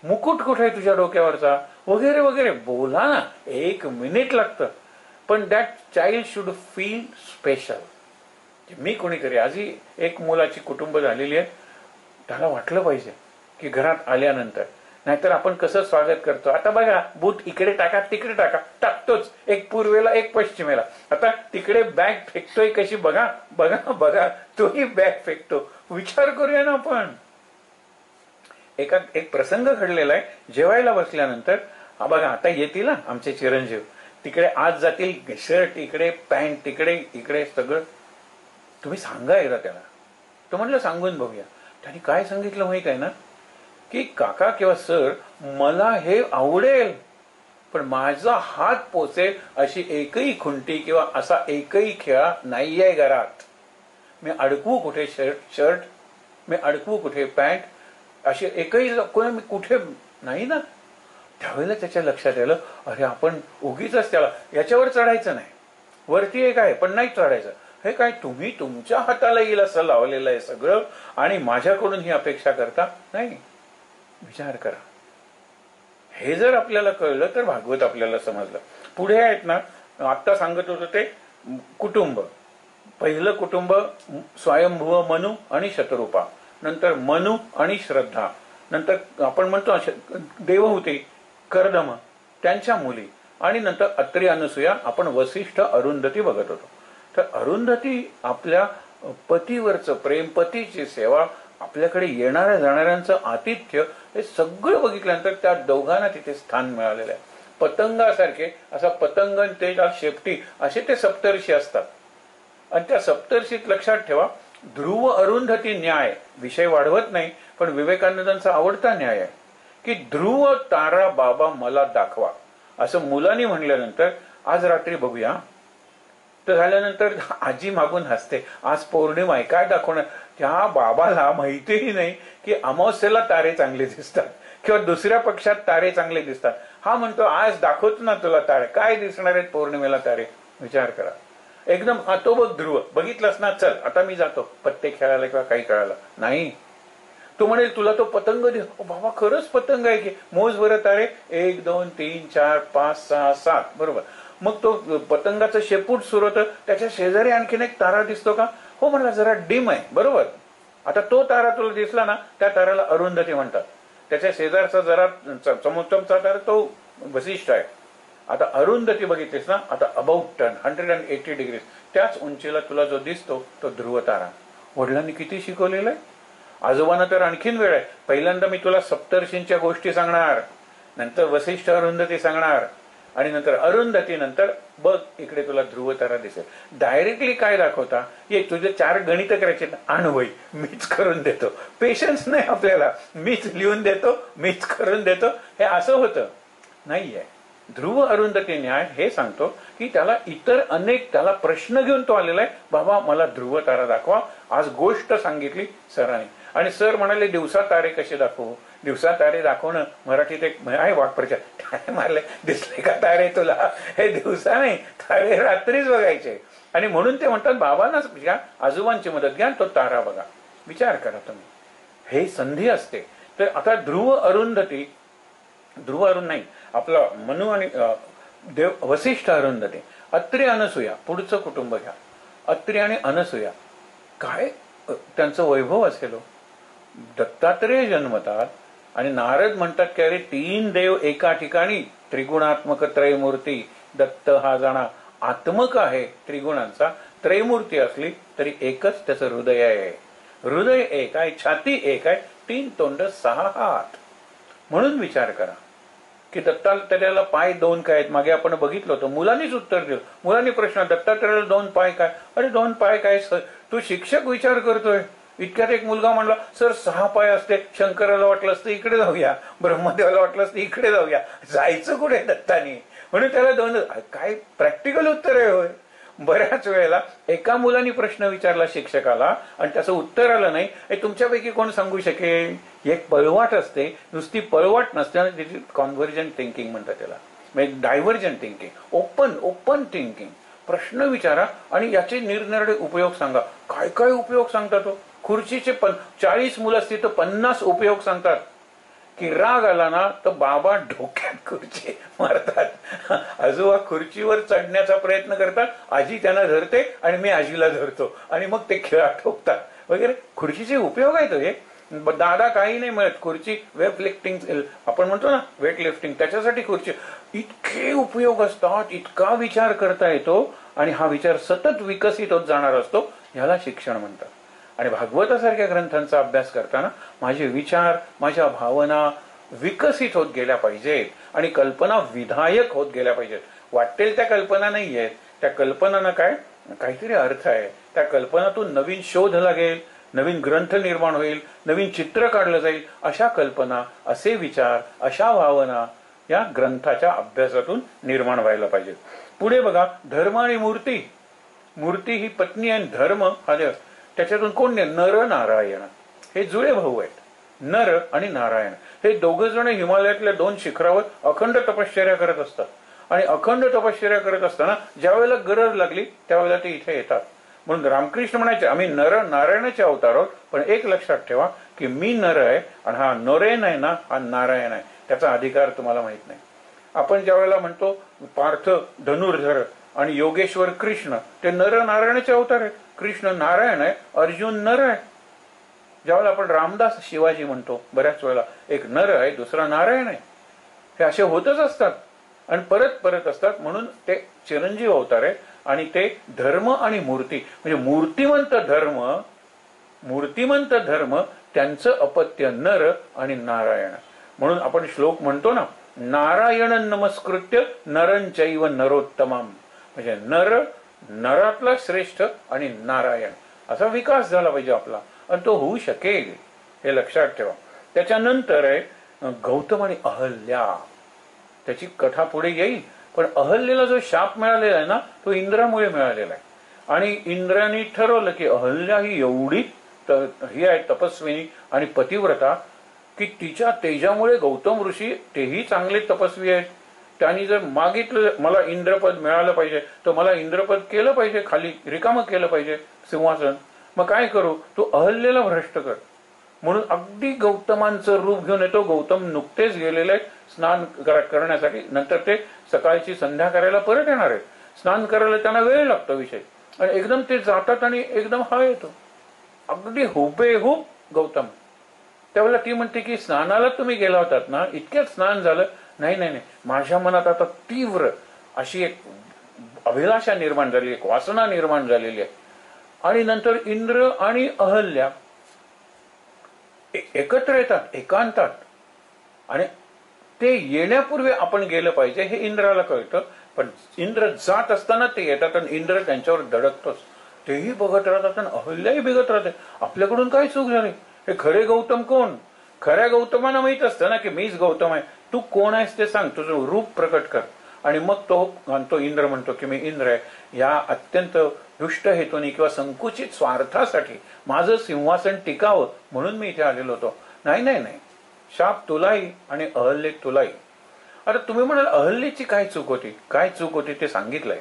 मुकुट कुठे आहे तुझ्या डोक्यावरचा, वगैरे वगैरे. बोला ना, 1 मिनिट लागतं, पण that child should feel special. मी कोणीतरी आजही एक मुलाची कुटुंब झालेली आहे, त्याला वाटलं पाहिजे की घरात आल्यानंतर, नाहीतर आपण कसं स्वागत करतो. आता बघा, बूट इकडे टाका तिकडे टाका, टाकतोच, एक पूर्वेला एक पश्चिमेला. आता तिकडे बॅग फेकतोय कशी, बघा बघा बघा, तोही बॅग फेकतो. विचार करूया ना आपण. एक प्रसंग घडलेला आहे, जेवायला बसल्यानंतर बघा आता येतील ना आमचे चिरंजीव, तिकडे आज जातील, शर्ट इकडे, पॅन्ट तिकडे, इकडे सगळं. तुम्ही सांगा एकदा त्याला. तो म्हटलं सांगून बघूया. त्यांनी काय सांगितलं माहित आहे ना, की काका किंवा सर मला हे आवडेल, पण माझा हात पोचेल अशी एकही खुंटी किंवा असा एकही खेळा नाहीये घरात. मी अडकवू कुठे शर्ट, मी अडकवू कुठे पॅन्ट, अशी एकही कोणी मी कुठे नाही ना. त्यावेळेला त्याच्या लक्षात आलं, अरे आपण उगीच त्याला याच्यावर चढायचं नाही, वरती एक आहे पण नाही चढायचं. हे काय तुम्ही तुमच्या हाताला येईल असं लावलेलं आहे सगळं, आणि माझ्याकडून ही अपेक्षा करता नाही. विचार करा. हे जर आपल्याला कळलं तर भागवत आपल्याला समजलं. पुढे आहेत ना, आता सांगत होतं ते कुटुंब. पहिलं कुटुंब स्वयंभुव मनु आणि शतरूपा, नंतर मनु आणि श्रद्धा, नंतर आपण म्हणतो देवहूती, कर्दम त्यांच्या मुली, आणि नंतर अत्री, अनसूया, आपण वसिष्ठ, अरुंधती बघत होतो. तर अरुंधती आपल्या पतीवरचं प्रेम, पतीची सेवा, आपल्याकडे येणाऱ्या जाणाऱ्यांचं आतिथ्य, हे सगळं बघितल्यानंतर त्या दोघांना तिथे स्थान मिळालेलं आहे. पतंगासारखे, असा पतंग त्याला शेपटी असे ते सप्तर्षी असतात. आणि त्या सप्तर्षीत लक्षात ठेवा, ध्रुव अरुंधती न्याय विषय वाढवत नाही, पण विवेकानंदांचा आवडता न्याय आहे की ध्रुव तारा बाबा मला दाखवा, असं मुलांनी म्हणल्यानंतर आज रात्री बघूया. तर झाल्यानंतर आजी मागून हसते, आज पौर्णिमा आहे, काय दाखवणार. त्या बाबाला माहितीही नाही की अमावस्येला तारे चांगले दिसतात किंवा दुसऱ्या पक्षात तारे चांगले दिसतात. हा म्हणतो आज दाखवतो ना तुला तारे, काय दिसणार आहेत पौर्णिमेला तारे, विचार करा. एकदम तो बघ ध्रुव बघितलंस ना, चल आता मी जातो पत्ते खेळायला किंवा काही खेळायला. नाही, तो म्हणेल तुला तो पतंग दिस, बाबा खरंच पतंग आहे की, मोज बरं तारे, 1 2 3 4 5 6 7, बरोबर. मग तो पतंगाचं शेपूट सुरू होतं, त्याच्या शेजारी आणखीन एक तारा दिसतो का, हो म्हणला जरा डिम आहे, बरोबर. आता तो तारा तुला दिसला ना, त्या ताऱ्याला अरुंधती म्हणतात. त्याच्या शेजारचा जरा चमोचमचा तारा तो वसिष्ठ आहे. आता अरुंधती बघितलीस ना, आता अबाउट टर्न 180 डिग्रीज त्याच उंचीला तुला जो दिसतो तो ध्रुव तारा. वडिलांनी किती शिकवलेलं आहे. आजोबांना तर आणखीन वेळ आहे. पहिल्यांदा मी तुला सप्तर्षींच्या गोष्टी सांगणार, नंतर वसिष्ठ अरुंधती सांगणार, आणि नंतर अरुंधती, नंतर बघ इकडे तुला ध्रुव तारा दिसेल. डायरेक्टली काय दाखवता, ये तुझे 4 गणित करायचे, आणवय मीच करून देतो. पेशन्स नाही आपल्याला, मीच लिहून देतो, मीच करून देतो, हे असं होतं नाहीये. ध्रुव अरुंधती न्याय हे सांगतो की त्याला इतर अनेक, त्याला प्रश्न घेऊन तो आलेला आहे, बाबा मला ध्रुव तारा दाखवा. आज गोष्ट सांगितली सरांनी, आणि सर म्हणाले दिवसा तारे कसे दाखवू. दिवसा तारे दाखवणं मराठीत एक आहे वाक्प्रचार, काय मारले दिसले का तारे तुला, हे दिवसा नाही, तारे रात्रीच बघायचे. आणि म्हणून ते म्हणतात बाबांना घ्या, आजोबांची मदत घ्या, तो तारा बघा. विचार करा तुम्ही, हे संधी असते. तर आता ध्रुव अरुंधती, ध्रुव अरुण नाही, आपला मनु आणि देव वसिष्ठ अरुंधती, अत्री, अनसूया, पुढचं कुटुंब घ्या. अत्री आणि अनसूया, काय त्यांचं वैभव असेल. दत्तात्रेय जन्मतात आणि नारद म्हणतात की अरे 3 देव एका ठिकाणी, त्रिगुणात्मक त्रयमूर्ती, दत्त हा जाणा आत्मक आहे त्रिगुणांचा. त्रयमूर्ती असली तरी एकच त्याचं हृदय आहे. हृदय एक आहे, छाती एक आहे, 3 तोंड 6 हात. म्हणून विचार करा की दत्तात्रेयाला पाय 2 काय आहेत. मागे आपण बघितलं होतं, मुलांनीच उत्तर दिलं. मुलांनी प्रश्न, दत्तात्रेयाला 2 पाय काय, अरे 2 पाय काय, तू शिक्षक विचार करतोय. इतक्यात एक मुलगा म्हणला, सर 6 पाय असते, शंकराला वाटलं असतं इकडे जाऊया, ब्रह्मदेवाला वाटलं असतं इकडे जाऊया, जायचं कुठे दत्तानी, म्हणून त्याला 2. काय प्रॅक्टिकल उत्तर आहे होय. बऱ्याच वेळेला एका मुलांनी प्रश्न विचारला शिक्षकाला आणि त्याचं उत्तर आलं नाही. हे तुमच्यापैकी कोण सांगू शकेल. एक पळवाट असते, नुसती पळवाट नसते, त्याची कॉन्व्हर्जंट थिंकिंग म्हणतात त्याला, म्हणजे डायव्हर्जंट थिंकिंग, ओपन थिंकिंग. प्रश्न विचारा आणि याचे निरनिराळे उपयोग सांगा. काय काय उपयोग सांगतात तो. खुर्चीचे 40 मुलं असतील तर 50 उपयोग सांगतात. की राग आला ना तर बाबा डोक्यात खुर्ची मारतात, आजोबा खुर्चीवर चढण्याचा प्रयत्न करतात, आजी त्यांना धरते आणि मी आजीला धरतो आणि मग ते खेळ ठोकतात वगैरे. खुर्चीचे उपयोग आहेत हे. दादा काही नाही मिळत, खुर्ची वेट लिफ्टिंग, आपण म्हणतो ना वेट लिफ्टिंग, त्याच्यासाठी खुर्ची. इतके उपयोग असतात, इतका विचार करता येतो आणि हा विचार सतत विकसित होत जाणार असतो. ह्याला शिक्षण म्हणतात. आणि भागवतासारख्या ग्रंथांचा अभ्यास करताना माझे विचार, माझ्या भावना विकसित होत गेल्या पाहिजेत आणि कल्पना विधायक होत गेल्या पाहिजेत. वाटेल त्या कल्पना नाही आहेत, त्या कल्पनांना काय काहीतरी अर्थ आहे. त्या कल्पनातून नवीन शोध लागेल, नवीन ग्रंथ निर्माण होईल, नवीन चित्र काढलं जाईल. अशा कल्पना, असे विचार, अशा भावना या ग्रंथाच्या अभ्यासातून निर्माण व्हायला पाहिजेत. पुढे बघा, धर्म आणि मूर्ती. मूर्ती ही पत्नी आणि धर्म हा देव. त्याच्यातून कोण नाही, नर नारायण हे जुळे भाऊ आहेत. नर आणि नारायण हे दोघ जण हिमालयातल्या 2 शिखरावर अखंड तपश्चर्या करत असतात. आणि अखंड तपश्चर्या करत असताना ज्या वेळेला गरज लागली त्यावेळेला ते इथे येतात. म्हणून रामकृष्ण म्हणायचे आम्ही नर नारायणाचे अवतार आहोत, पण एक लक्षात ठेवा की मी नर आहे आणि हा नरेन आहे ना, हा नारायण आहे, त्याचा अधिकार तुम्हाला माहित नाही. आपण ज्या वेळेला म्हणतो पार्थ धनुर्धर आणि योगेश्वर कृष्ण, ते नर नारायणाचे अवतार आहे. कृष्ण नारायण आहे, अर्जुन नर आहे. ज्यावेळेला आपण रामदास शिवाजी म्हणतो बऱ्याच वेळेला, एक नर आहे दुसरा नारायण आहे, हे असे होतच असतात आणि परत परत असतात. म्हणून ते चिरंजीव अवतार आहे. आणि ते धर्म आणि मूर्ती म्हणजे मूर्तिमंत धर्म त्यांचं अपत्य नर आणि नारायण. म्हणून आपण श्लोक म्हणतो ना, नारायण नमस्कृत्य नरंचैव नरोत्तमम, म्हणजे नरातला श्रेष्ठ आणि नारायण असा विकास झाला पाहिजे आपला, आणि तो होऊ शकेल हे लक्षात ठेवा. त्याच्यानंतर आहे गौतम आणि अहल्या. त्याची कथा पुढे येईल, पण अहल्येला जो शाप मिळालेला आहे ना, तो इंद्रामुळे मिळालेला आहे. आणि इंद्राने ठरवलं की अहल्या ही एवढी ही आहे तपस्विनी आणि पतिव्रता की तिच्या तेजामुळे गौतम ऋषी तेही चांगले तपस्वी आहेत. त्यांनी जर मागितलं मला इंद्रपद मिळालं पाहिजे, तर मला इंद्रपद केलं पाहिजे, खाली रिकामं केलं पाहिजे सिंहासन. मग काय करू, तू अहल्येला भ्रष्ट कर. म्हणून अगदी गौतमांचं रूप घेऊन येतो. गौतम नुकतेच गेलेले स्नान करण्यासाठी, नंतर ते सकाळची संध्या करायला परत येणार आहेत. स्नान करायला त्यांना वेळ लागतो विषय, आणि एकदम ते जातात आणि एकदम हा येतो अगदी हुबेहूब गौतम. त्यावेळेला ती म्हणते की स्नानाला तुम्ही गेला होतात ना, इतक्यात स्नान झालं? नाही नाही नाही, माझ्या मनात आता तीव्र अशी एक अभिलाषा निर्माण झाली, एक वासना निर्माण झालेली आहे. आणि नंतर इंद्र आणि अहल्या एकत्र येतात एकांतात, आणि ते येण्यापूर्वी आपण गेलं पाहिजे हे इंद्राला कळतं. पण इंद्र जात असताना ते येतात आणि इंद्र त्यांच्यावर धडकतोच. तेही बघत राहतात आणि अहल्याही बघत राहते, आपल्याकडून काय चूक झाली, हे खरे गौतम कोण. खऱ्या गौतमांना माहित असतं ना की मीच गौतम आहे, तू कोण आहेस ते सांग, तुझं रूप प्रकट कर. आणि मग तो इंद्र म्हणतो की मी इंद्र आहे, या अत्यंत दुष्ट हेतूने किंवा संकुचित स्वार्थासाठी माझं सिंहासन टिकावं म्हणून मी इथे आलेलो होतो. नाही नाही नाही, शाप तुलाही आणि अहल्ये तुलाही. आता तुम्ही म्हणाल अहल्येची काय चूक होती, काय चूक होती ते सांगितलंय.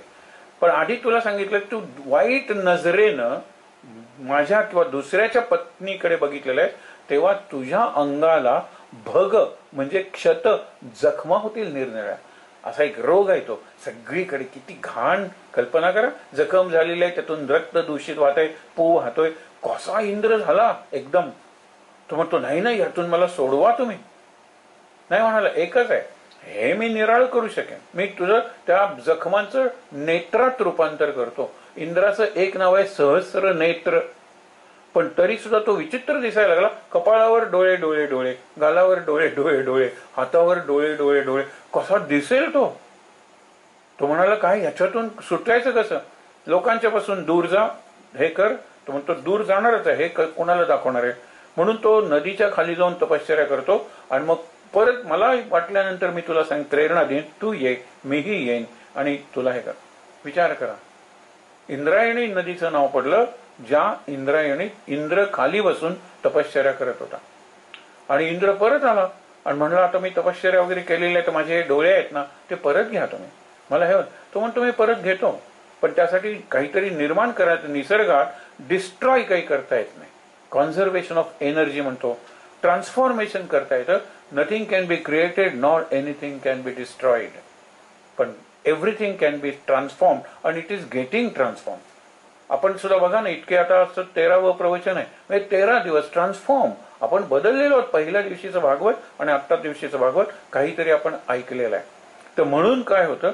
पण आधी तुला सांगितलं तू वाईट नजरेनं माझ्या किंवा दुसऱ्याच्या पत्नीकडे बघितलेलं आहे, तेव्हा तुझ्या अंगाला भग म्हणजे क्षत जखमा होतील निरनिळ्या. असा एक रोग आहे तो सगळीकडे. किती घाण कल्पना करा, जखम झालेली आहे, त्यातून रक्त दूषित वाहतंय, पू वाहतोय. कसा इंद्र झाला एकदम. तो म्हणतो नाही नाही, यातून मला सोडवा तुम्ही. नाही म्हणाला, एकच आहे, हे मी निराळ करू शकेन, मी तुझं त्या जखमांचं नेत्रात रूपांतर करतो. इंद्राचं एक नाव आहे सहस्र नेत्र, पण तरी सुद्धा तो विचित्र दिसायला लागला. कपाळावर डोळे डोळे डोळे, गालावर डोळे डोळे डोळे, हातावर डोळे डोळे डोळे, कसा दिसेल तो. तो म्हणाला काय ह्याच्यातून सुटायचं कसं, लोकांच्या पासून दूर जा, हे कर. तो म्हणतो दूर जाणारच आहे, हे कोणाला दाखवणार आहे. म्हणून तो नदीच्या खाली जाऊन तपश्चर्या करतो. आणि मग परत मला वाटल्यानंतर मी तुला सांग प्रेरणा देईन, तू ये, मीही येईन आणि तुला हे कर. विचार करा, इंद्रायणी नदीचं नाव पडलं ज्या इंद्रायणीत इंद्र खाली बसून तपश्चर्या करत होता. आणि इंद्र परत आला आणि म्हणला आता मी तपश्चर्या वगैरे केलेली आहे, तर माझे डोळे आहेत ना ते परत घ्या तुम्ही, मला हे. तो म्हणतो मी परत घेतो, पण त्यासाठी काहीतरी निर्माण करायचं. निसर्गात डिस्ट्रॉय काही करता येत नाही, कॉन्झर्वेशन ऑफ एनर्जी म्हणतो, ट्रान्सफॉर्मेशन करता येतं. Nothing can be created nor anything can be destroyed, पण everything can be transform and it is getting transform. आपण सुद्धा बघा ना, इतके आता असं 13वं प्रवचन आहे, म्हणजे 13 दिवस ट्रान्सफॉर्म आपण बदललेलो आहोत. पहिल्या दिवशीचं भागवत आणि आत्ता दिवशीचं भागवत काहीतरी आपण ऐकलेलं आहे. तर म्हणून काय होतं,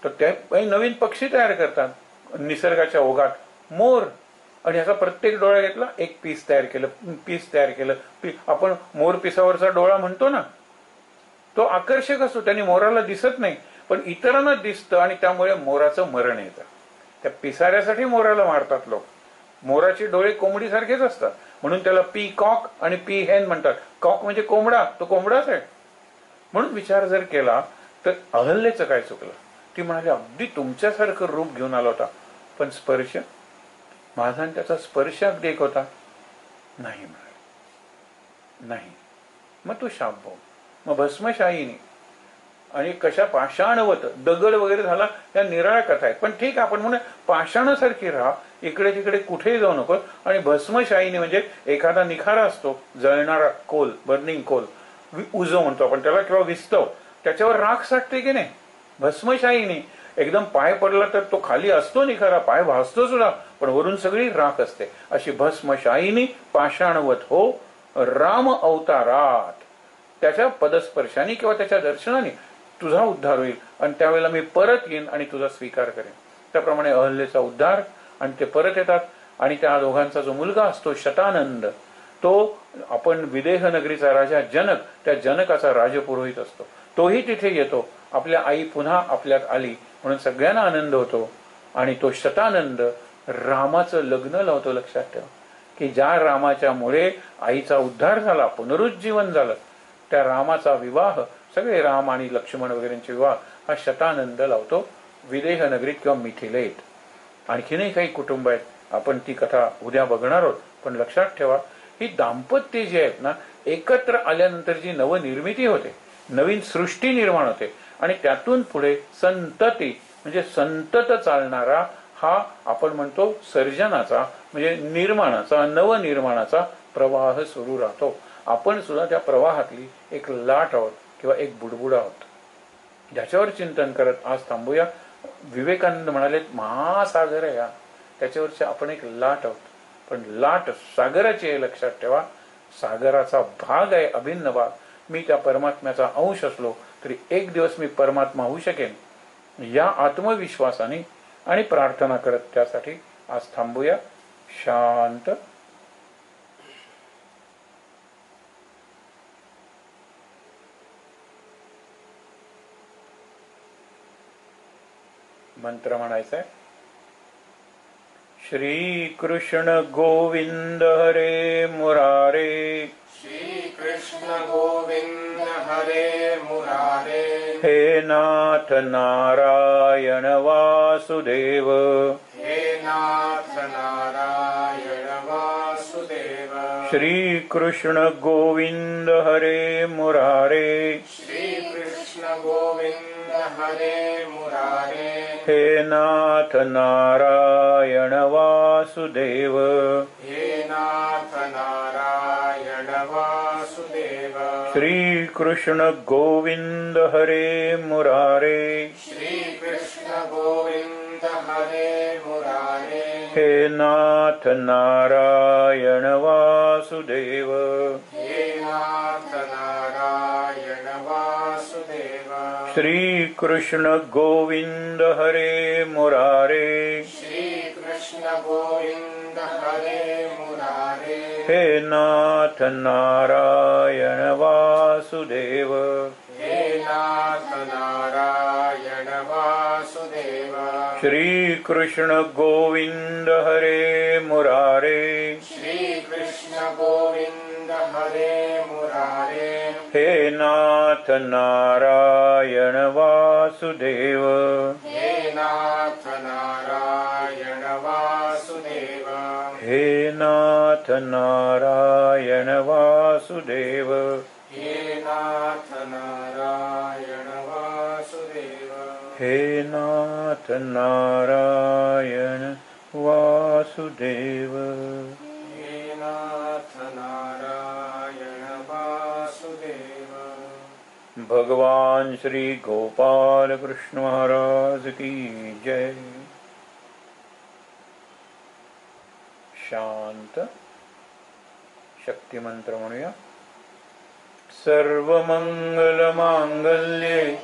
तर त्या नवीन पक्षी तयार करतात निसर्गाच्या ओघात, मोर. आणि ह्याचा प्रत्येक डोळा घेतला, एक पीस तयार केलं. आपण मोर पिसावरचा डोळा म्हणतो ना, तो आकर्षक असतो, त्यांनी मोराला दिसत नाही पण इतरांना दिसतं, आणि त्यामुळे मोराचं मरण येतं. त्या पिसाऱ्यासाठी मोराला मारतात लोक. मोराचे डोळे कोंबडीसारखेच असतात, म्हणून त्याला पी कॉक आणि पी हेन म्हणतात. कॉक म्हणजे कोंबडा, तो कोंबडाच आहे. म्हणून विचार जर केला तर अहल्येचं काय चुकलं. ती म्हणाली अगदी तुमच्यासारखं रूप घेऊन आला होता, पण स्पर्श माझा आणि त्याचा स्पर्श अगदी एक होता. नाही म्हणाले, नाही. मग तू शाप भोग. मग भस्मशाहीने आणि कशा पाषाणवत दगड वगैरे झाला, या निराळ्या कथा आहेत. पण ठीक आहे, आपण म्हणून पाषाणासारखी राहा, इकडे तिकडे कुठेही जाऊ नको. आणि भस्मशाहीने म्हणजे एखादा निखारा असतो, जळणारा कोल, बर्निंग कोल, उजव म्हणतो आपण त्याला, किंवा विस्तव, त्याच्यावर राख साठते की नाही. भस्मशाहीने एकदम पाय पडला तर तो खाली असतो निखारा, पाय भासतो सुद्धा, पण वरून सगळी राख असते. अशी भस्मशाईनी पाषाणवत हो राम अवतारात. त्याच्या पदस्पर्शाने किंवा त्याच्या दर्शनाने तुझा उद्धार होईल आणि त्यावेळेला मी परत येईन आणि तुझा स्वीकार करेन. त्याप्रमाणे अहल्येचा उद्धार आणि ते परत येतात. आणि त्या दोघांचा जो मुलगा असतो शतानंद, तो आपण विदेह नगरीचा राजा जनक, त्या जनकाचा राजपुरोहित असतो, तोही तिथे येतो. आपल्या आई पुन्हा आपल्यात आली म्हणून सगळ्यांना आनंद होतो. आणि तो शतानंद रामाचं लग्न लावतो. लक्षात ठेवा की ज्या रामाच्या मुळे आईचा उद्धार झाला, पुनरुज्जीवन झालं, त्या रामाचा विवाह, सगळे राम आणि लक्ष्मण वगैरेंचे विवाह हा शतानंद लावतो विदेह नगरीत किंवा मिथिलेत. आणखीनही काही कुटुंब आहेत, आपण ती कथा उद्या बघणार आहोत. पण लक्षात ठेवा ही दाम्पत्य जी आहेत ना, एकत्र आल्यानंतर जी नवनिर्मिती होते, नवीन सृष्टी निर्माण होते आणि त्यातून पुढे संतती म्हणजे संतत चालणारा हा आपण म्हणतो सर्जनाचा म्हणजे निर्माणाचा, नवनिर्माणाचा प्रवाह सुरू राहतो. आपण सुद्धा त्या प्रवाहातली एक लाट आहोत किंवा एक बुडबुड आहोत. ज्याच्यावर चिंतन करत आज थांबूया. विवेकानंद म्हणाले महासागर आहे हा, त्याच्यावरची आपण एक लाट आहोत. पण लाट सागराची आहे. लक्षात ठेवा सागराचा भाग आहे, अभिन्न भाग. मी त्या परमात्म्याचा अंश असलो तरी एक दिवस मी परमात्मा होऊ शकेन, या आत्मविश्वासाने आणि प्रार्थना करत त्यासाठी आज थांबूया. शांत. मंत्र म्हणायचा आहे. श्री कृष्ण गोविंद हरे मुरारे, श्री कृष्ण गोविंद हरे मुरारे, हे नाथ नारायण वासुदेव, हे नाथ नारायण वासुदेव, श्री कृष्ण गोविंद हरे मुरारे, श्री कृष्ण गोविंद हरे मुरारे, हे नाथ नारायण वासुदेव, हे नाथ नारायण वासुदेव, श्री कृष्ण गोविंद हरे मुरारे, श्री कृष्ण गोविंद हरे मुरारे, हे नाथ नारायण वासुदेव, हे नाथ नारायण वासुदेव, श्री कृष्ण गोविंद हरे मुरारे, श्री कृष्ण गोविंद हरे मुरारे, हे नाथ नारायण वासुदेव, हे नाथ नारायण वासुदेव, श्री कृष्ण गोविंद हरे मुरारे, श्री कृष्ण गोविंद हरे मुरारे, हे नाथ नारायण वासुदेव, हे नाथ नारायण वासुदेव, हे नाथ नारायण वासुदेव, हे नाथ नारायण वासुदेव, हे नाथ नारायण वासुदेव. हे नाथ नारायण वासुदेव. भगवान श्री गोपाल कृष्ण महाराज की जय. शांत. शक्ती मंत्र म्हणूया. सर्वमंगल मांगल्ये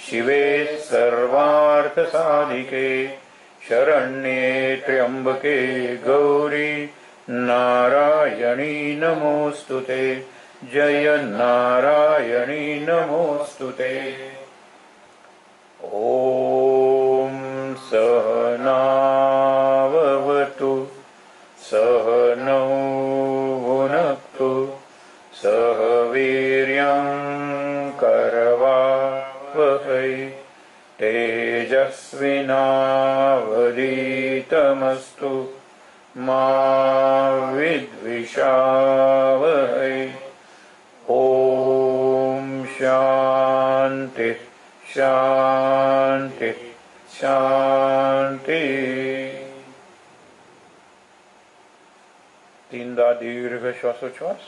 शिवे सर्वार्थ साधिके शरण्ये त्र्यंबके गौरी नारायणी नमोस्तुते. जय नारायणी नमोस्तुते. ओम सहनावतु सहनौ भुनक्तु सह वीर्यं करवावहै तेजस्विनावधीतमस्तु मा विद्विषावहै. ओम शांति शांति शांति. तीनदा दीर्घ श्वासोच्छ्वास.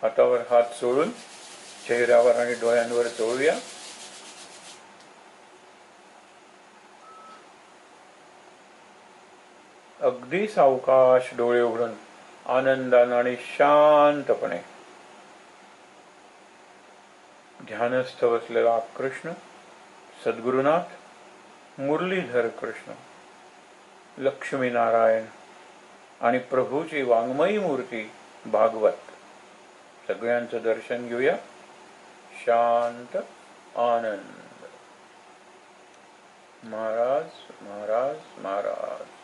हातावर हात चोळून चेहऱ्यावर आणि डोळ्यांवर चोळूया. अगदी सावकाश डोळे उघडून आनंदाने आणि शांतपणे ध्यानस्थ बसलेला कृष्ण, सद्गुरुनाथ, मुरलीधर कृष्ण, लक्ष्मीनारायण आणि प्रभूची वाङ्मयी मूर्ती भागवत सगळ्यांचं दर्शन घेऊया. शांत आनंद. महाराज महाराज महाराज.